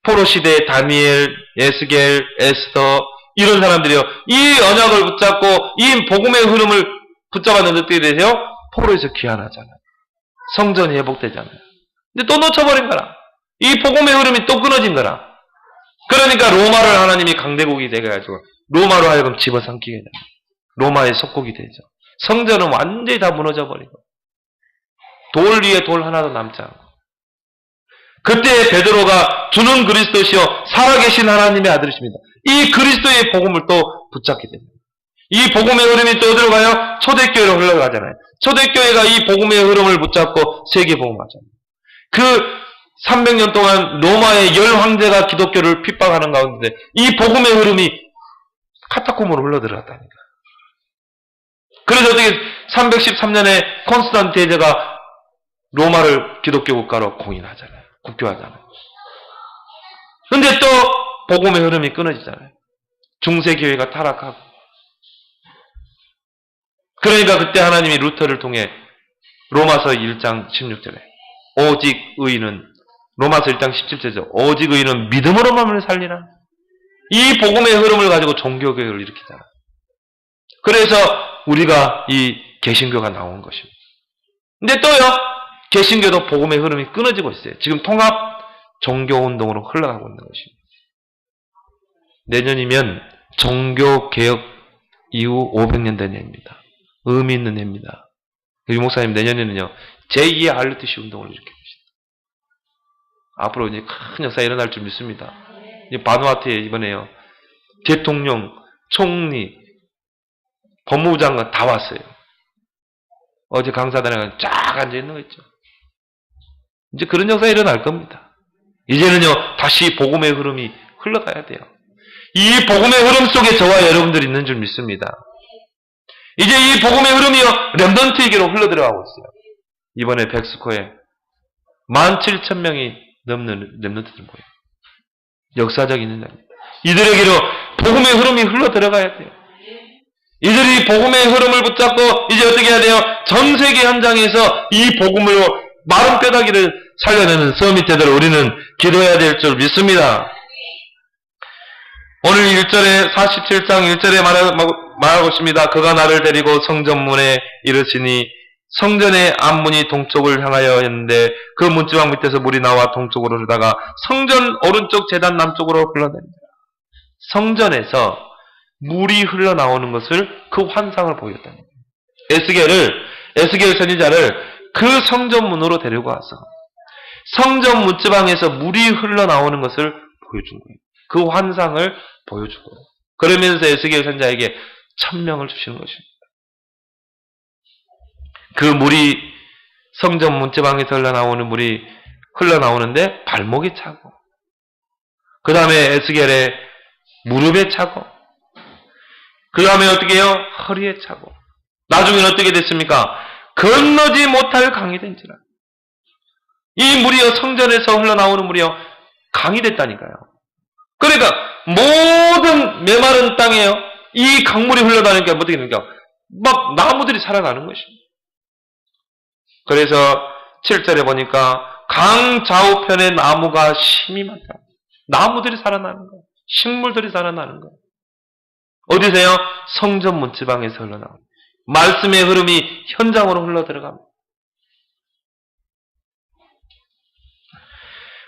포로 시대의 다니엘, 에스겔, 에스더 이런 사람들이요. 이 언약을 붙잡고 이 복음의 흐름을 붙잡았는데 어떻게 되세요? 포로에서 귀환하잖아요. 성전이 회복되잖아요. 근데 또 놓쳐버린 거라. 이 복음의 흐름이 또 끊어진 거라. 그러니까 로마를 하나님이 강대국이 되어가지고 로마로 하여금 집어삼키게 됩니다. 로마의 속국이 되죠. 성전은 완전히 다 무너져버리고 돌 위에 돌 하나도 남지 않고 그때 베드로가 주는 그리스도시요 살아계신 하나님의 아들이십니다. 이 그리스도의 복음을 또 붙잡게 됩니다. 이 복음의 흐름이 또 어디로 가요? 초대교회로 흘러가잖아요. 초대교회가 이 복음의 흐름을 붙잡고 세계복음하잖아요. 그 300년 동안 로마의 10황제가 기독교를 핍박하는 가운데 이 복음의 흐름이 카타콤으로 흘러들어갔다니까. 그래서 어떻게 313년에 콘스탄틴 대제가 로마를 기독교 국가로 공인하잖아요. 국교하잖아요. 근데 또 복음의 흐름이 끊어지잖아요. 중세교회가 타락하고. 그러니까 그때 하나님이 루터를 통해 로마서 1장 16절에 오직 의인은 로마서 1장 17절에 오직 의인은 믿음으로만 살리라. 이 복음의 흐름을 가지고 종교교회를 일으키잖아요. 그래서 우리가 이 개신교가 나온 것입니다. 근데 또요, 개신교도 복음의 흐름이 끊어지고 있어요. 지금 통합 종교운동으로 흘러가고 있는 것입니다. 내년이면 종교개혁 이후 500년 된 해입니다. 의미 있는 해입니다. 유 목사님 내년에는요, 제2의 알루티시 운동을 일으킬 것입니다. 앞으로 이제 큰 역사가 일어날 줄 믿습니다. 바누아투에 이번에요, 대통령, 총리, 법무부 장관 다 왔어요. 어제 강사단에 쫙 앉아있는 거 있죠. 이제 그런 역사가 일어날 겁니다. 이제는요, 다시 복음의 흐름이 흘러가야 돼요. 이 복음의 흐름 속에 저와 여러분들이 있는 줄 믿습니다. 이제 이 복음의 흐름이요, 렘넌트에게로 흘러들어가고 있어요. 이번에 백스코에 17,000명이 넘는 렘넌트들 모여요. 역사적인 현장입니다. 이들에게로 복음의 흐름이 흘러들어가야 돼요. 이들이 복음의 흐름을 붙잡고 이제 어떻게 해야 돼요? 전 세계 현장에서 이 복음으로 마른 뼈다귀를 살려내는 서밋대로 우리는 기도해야 될 줄 믿습니다. 오늘 1절에 47장 1절에 말하고 있습니다. 그가 나를 데리고 성전문에 이르시니 성전의 앞문이 동쪽을 향하여 했는데 그 문지방 밑에서 물이 나와 동쪽으로 흐르다가 성전 오른쪽 제단 남쪽으로 흘러냅니다. 성전에서 물이 흘러나오는 것을 그 환상을 보였다는 거예요. 에스겔 선지자를 그 성전문으로 데리고 와서 성전 문지방에서 물이 흘러나오는 것을 보여준 거예요. 그 환상을 보여주고 그러면서 에스겔 선지자에게 천명을 주시는 것입니다. 그 물이 성전 문지방에서 흘러나오는 물이 흘러나오는데 발목에 차고 그 다음에 에스겔의 무릎에 차고 그 다음에 어떻게 해요? 허리에 차고 나중에는 어떻게 됐습니까? 건너지 못할 강이 된지라. 이 물이요 성전에서 흘러나오는 물이요 강이 됐다니까요. 그러니까 모든 메마른 땅에요 이 강물이 흘러나오니까 어떻게 됩니까? 막 나무들이 살아나는 것입니다. 그래서 7절에 보니까 강 좌우편에 나무가 심이 많다. 나무들이 살아나는 거예요. 식물들이 살아나는 거예요. 어디세요? 성전 문지방에서 흘러나옵니다. 말씀의 흐름이 현장으로 흘러들어갑니다.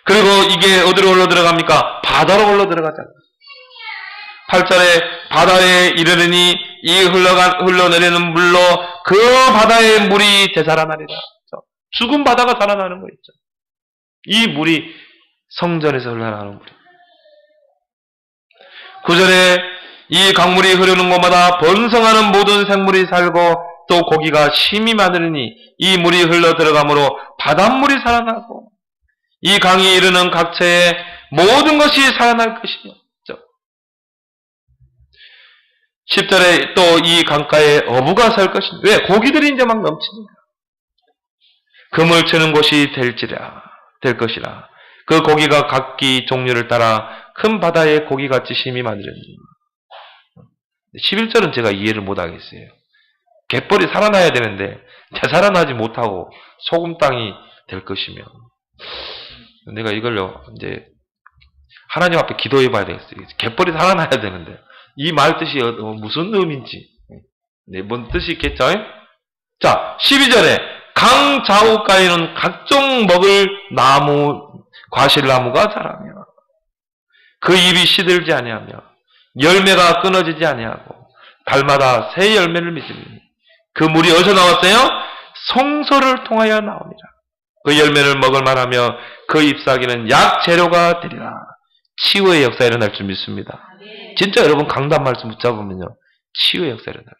그리고 이게 어디로 흘러들어갑니까? 바다로 흘러들어가잖아요. 8절에 바다에 이르르니 이 흘러내리는 물로 그 바다의 물이 되살아나리라. 죽은 바다가 살아나는 거 있죠. 이 물이 성전에서 흘러나오는 물이. 9절에 이 강물이 흐르는 곳마다 번성하는 모든 생물이 살고 또 고기가 심이 많으니 이 물이 흘러 들어가므로 바닷물이 살아나고 이 강이 이르는 각처에 모든 것이 살아날 것이며 10절에 또 이 강가에 어부가 설 것이니 왜? 고기들이 이제 막 넘치니까. 금을 치는 곳이 될 것이라. 그 고기가 각기 종류를 따라 큰 바다의 고기같이 심히 만들었니. 11절은 제가 이해를 못하겠어요. 갯벌이 살아나야 되는데 되살아나지 못하고 소금 땅이 될 것이며, 내가 이걸로 이제 하나님 앞에 기도해 봐야 되겠어요. 갯벌이 살아나야 되는데 이 말 뜻이 무슨 의미인지. 네, 뭔 뜻이 있겠죠? 자, 12절에 강 좌우가에는 각종 먹을 나무, 과실나무가 자라며 그 잎이 시들지 아니하며 열매가 끊어지지 아니하고 달마다 새 열매를 맺으니 그 물이 어디서 나왔어요? 성소를 통하여 나옵니다. 그 열매를 먹을 만하며 그 잎사귀는 약 재료가 되리라. 치유의 역사 일어날 줄 믿습니다. 진짜 여러분 강단 말씀 붙잡으면요, 치유의 역사 일어나요.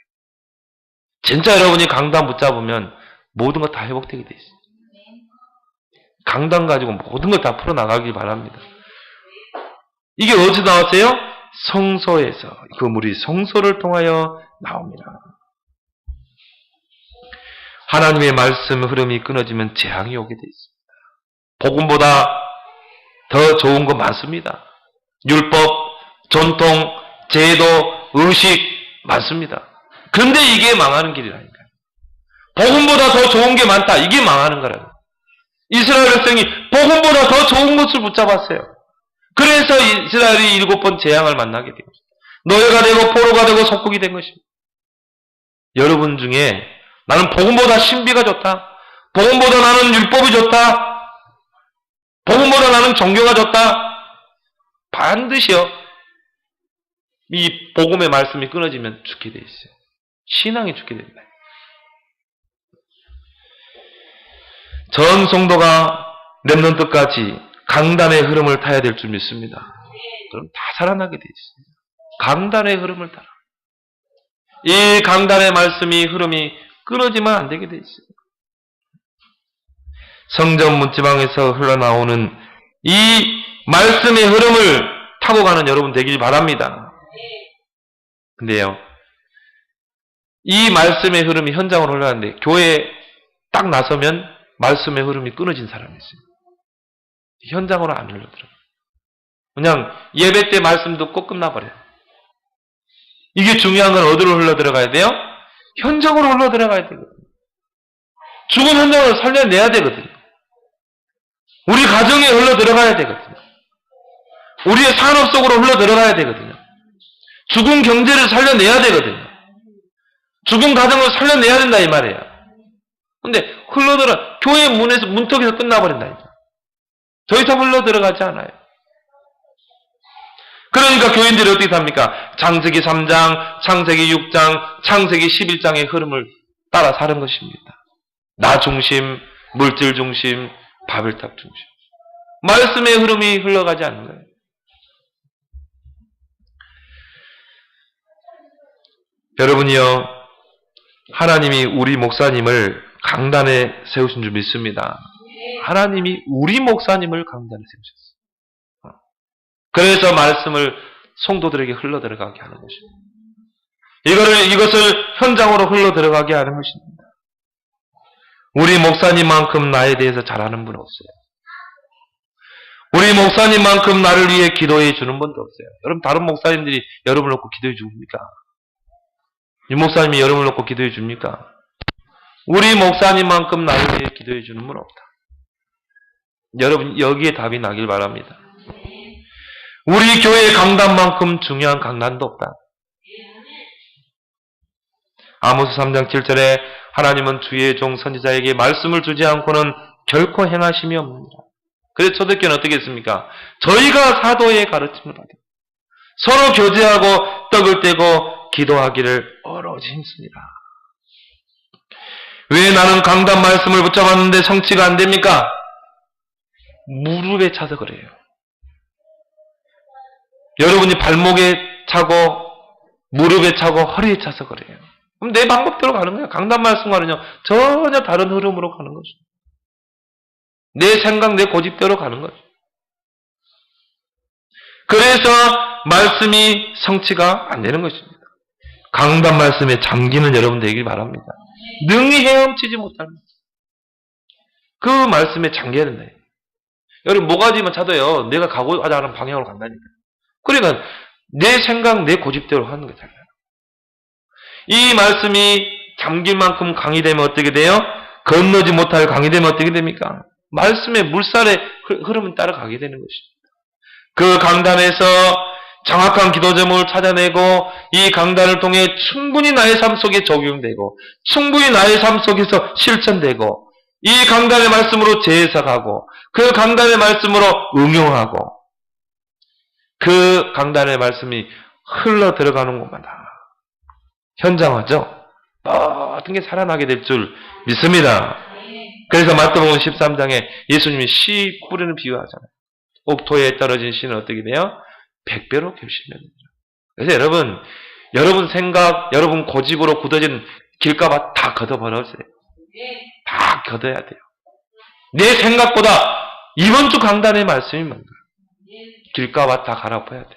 진짜 여러분이 강단 붙잡으면 모든 것 다 회복되게 돼 있어요. 강단 가지고 모든 걸 다 풀어나가길 바랍니다. 이게 어디서 나왔어요? 성소에서. 그 물이 성소를 통하여 나옵니다. 하나님의 말씀 흐름이 끊어지면 재앙이 오게 돼 있습니다. 복음보다 더 좋은 거 많습니다. 율법, 전통, 제도, 의식 많습니다. 근데 이게 망하는 길이라니까요. 복음보다 더 좋은 게 많다. 이게 망하는 거라고요. 이스라엘 백성이 복음보다 더 좋은 것을 붙잡았어요. 그래서 이스라엘이 7번 재앙을 만나게 된 것입니다. 노예가 되고 포로가 되고 속국이 된 것입니다. 여러분 중에 나는 복음보다 신비가 좋다. 복음보다 나는 율법이 좋다. 복음보다 나는 종교가 좋다. 반드시요, 이 복음의 말씀이 끊어지면 죽게 돼 있어요. 신앙이 죽게 됩니다. 전 성도가 렘넌트까지 강단의 흐름을 타야 될 줄 믿습니다. 그럼 다 살아나게 돼 있습니다. 강단의 흐름을 따라. 이 강단의 말씀이 흐름이 끊어지면 안 되게 돼 있어요. 성전 문지방에서 흘러나오는 이 말씀의 흐름을 타고 가는 여러분 되길 바랍니다. 근데요, 이 말씀의 흐름이 현장으로 흘러가는데 교회에 딱 나서면 말씀의 흐름이 끊어진 사람이 있어요. 현장으로 안 흘러들어요. 그냥 예배 때 말씀 듣고 끝나버려요. 이게 중요한 건 어디로 흘러들어가야 돼요? 현장으로 흘러들어가야 되거든요. 죽은 현장을 살려내야 되거든요. 우리 가정에 흘러들어가야 되거든요. 우리의 산업 속으로 흘러들어가야 되거든요. 죽은 경제를 살려내야 되거든요. 죽은 가정을 살려내야 된다 이 말이에요. 근데 흘러들어 교회 문에서 문턱에서 끝나버린다. 더 이상 흘러들어가지 않아요. 그러니까 교인들이 어떻게 삽니까? 창세기 3장, 창세기 6장, 창세기 11장의 흐름을 따라 사는 것입니다. 나 중심, 물질 중심, 바벨탑 중심. 말씀의 흐름이 흘러가지 않는 거예요. 여러분이요, 하나님이 우리 목사님을 강단에 세우신 줄 믿습니다. 하나님이 우리 목사님을 강단에 세우셨어요. 그래서 말씀을 성도들에게 흘러들어가게 하는 것입니다. 이것을 현장으로 흘러들어가게 하는 것입니다. 우리 목사님만큼 나에 대해서 잘하는 분 없어요. 우리 목사님만큼 나를 위해 기도해 주는 분도 없어요. 여러분, 다른 목사님들이 여러분을 놓고 기도해 줍니까? 이 목사님이 여러분을 놓고 기도해 줍니까? 우리 목사님만큼 나를 위해 기도해 주는 분 없다. 여러분, 여기에 답이 나길 바랍니다. 우리 교회 강단만큼 중요한 강단도 없다. 아모스 3장 7절에 하나님은 주의 종 선지자에게 말씀을 주지 않고는 결코 행하심이 없느니라. 그래서 초대교회는 어떻게 했습니까? 저희가 사도의 가르침을 받아 서로 교제하고 떡을 떼고 기도하기를 어로지 힘씁니다. 왜 나는 강단 말씀을 붙잡았는데 성취가 안 됩니까? 무릎에 차서 그래요. 여러분이 발목에 차고 무릎에 차고 허리에 차서 그래요. 그럼 내 방법대로 가는 거예요. 강단 말씀과는요, 전혀 다른 흐름으로 가는 거죠. 내 생각, 내 고집대로 가는 거죠. 그래서 말씀이 성취가 안 되는 것입니다. 강단 말씀에 잠기는 여러분 되길 바랍니다. 능히 헤엄치지 못할 그 말씀에 잠겨야 된다. 여러분 모가지만 차도요. 내가 가고자 하는 방향으로 간다니까. 그러니까 내 생각, 내 고집대로 하는 거잖아요. 이 말씀이 잠길 만큼 강이 되면 어떻게 돼요? 건너지 못할 강이 되면 어떻게 됩니까? 말씀의 물살의 흐름을 따라가게 되는 것입니다. 그 강단에서 정확한 기도점을 찾아내고 이 강단을 통해 충분히 나의 삶 속에 적용되고 충분히 나의 삶 속에서 실천되고 이 강단의 말씀으로 재해석하고 그 강단의 말씀으로 응용하고 그 강단의 말씀이 흘러 들어가는 곳마다 현장화죠. 모든 게 살아나게 될 줄 믿습니다. 그래서 마태복음 13장에 예수님이 씨 뿌리는 비유하잖아요. 옥토에 떨어진 씨는 어떻게 돼요? 100배로 결실됩니다. 그래서 여러분 생각, 여러분 고집으로 굳어진 길가봐 다 걷어버려세요. 다 걷어야 돼요. 내 생각보다 이번 주 강단의 말씀이 뭔가 길가봐 다 갈아엎어야 돼.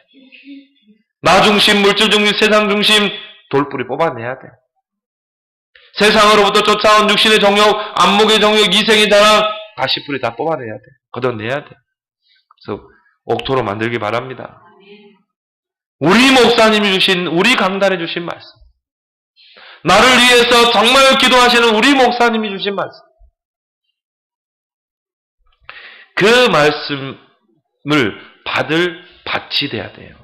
나 중심, 물질 중심, 세상 중심 돌뿌리 뽑아내야 돼. 세상으로부터 쫓아온 육신의 정욕, 안목의 정욕, 이생의 자랑 가시뿌리 다 뽑아내야 돼. 걷어내야 돼. 그래서 옥토로 만들기 바랍니다. 우리 목사님이 주신, 우리 강단에 주신 말씀. 나를 위해서 정말 기도하시는 우리 목사님이 주신 말씀. 그 말씀을 받을 밭이 돼야 돼요.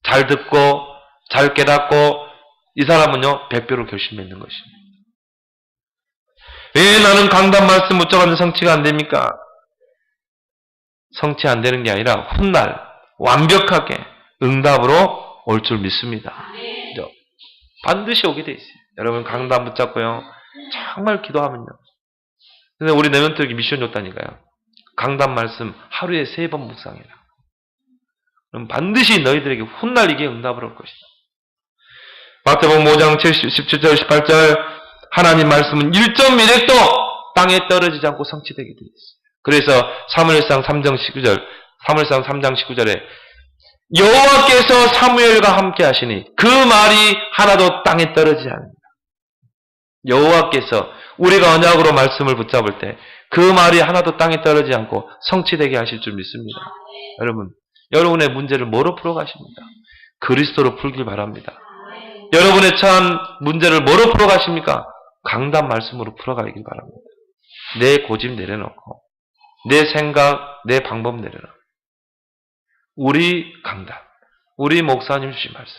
잘 듣고, 잘 깨닫고, 이 사람은요, 100배로 결심 맺는 것입니다. 왜 나는 강단 말씀 묻혀가는 성취가 안 됩니까? 성취 안 되는 게 아니라 훗날 완벽하게 응답으로 올 줄 믿습니다. 반드시 오게 돼 있어요. 여러분 강단 붙잡고요. 정말 기도하면요. 근데 우리 내면들에게 미션 줬다니까요. 강단 말씀 하루에 3번 묵상해라. 그럼 반드시 너희들에게 훗날 이게 응답을 올 것이다. 마태복음 5장 17절 18절 하나님 말씀은 1.1핵도 땅에 떨어지지 않고 성취되게 되어 있어요. 그래서 사무엘상 3장 19절에 여호와께서 사무엘과 함께 하시니 그 말이 하나도 땅에 떨어지지 않습니다. 여호와께서 우리가 언약으로 말씀을 붙잡을 때 그 말이 하나도 땅에 떨어지지 않고 성취되게 하실 줄 믿습니다. 여러분의 문제를 뭐로 풀어가십니까? 그리스도로 풀길 바랍니다. 여러분의 처한 문제를 뭐로 풀어가십니까? 강단 말씀으로 풀어가길 바랍니다. 내 고집 내려놓고 내 생각, 내 방법 내려놓고 우리 강단, 우리 목사님 주신 말씀.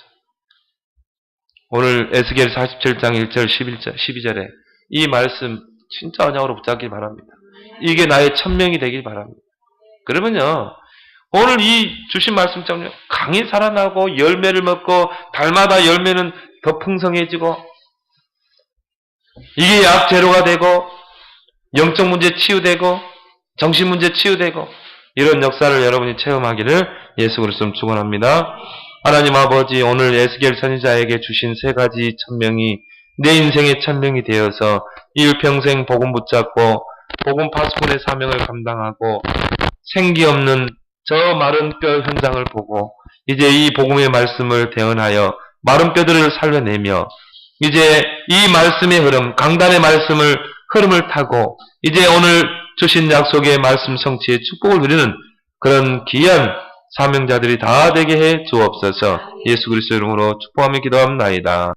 오늘 에스겔 47장 1절, 11절, 12절에 이 말씀 진짜 언약으로 붙잡길 바랍니다. 이게 나의 천명이 되길 바랍니다. 그러면요, 오늘 이 주신 말씀 때문에 강이 살아나고 열매를 먹고 달마다 열매는 더 풍성해지고 이게 약재료가 되고 영적 문제 치유되고 정신 문제 치유되고 이런 역사를 여러분이 체험하기를 예수 그리스도로 축원합니다. 하나님 아버지, 오늘 에스겔 선지자에게 주신 3가지 천명이 내 인생의 천명이 되어서 일평생 복음 붙잡고 복음 파수꾼의 사명을 감당하고 생기 없는 저 마른 뼈 현장을 보고 이제 이 복음의 말씀을 대언하여 마른 뼈들을 살려내며 이제 이 말씀의 흐름, 강단의 말씀을 흐름을 타고 이제 오늘 주신 약속의 말씀 성취의 축복을 누리는 그런 귀한 사명자들이 다 되게 해 주옵소서. 예수 그리스도 이름으로 축복하며 기도합나이다.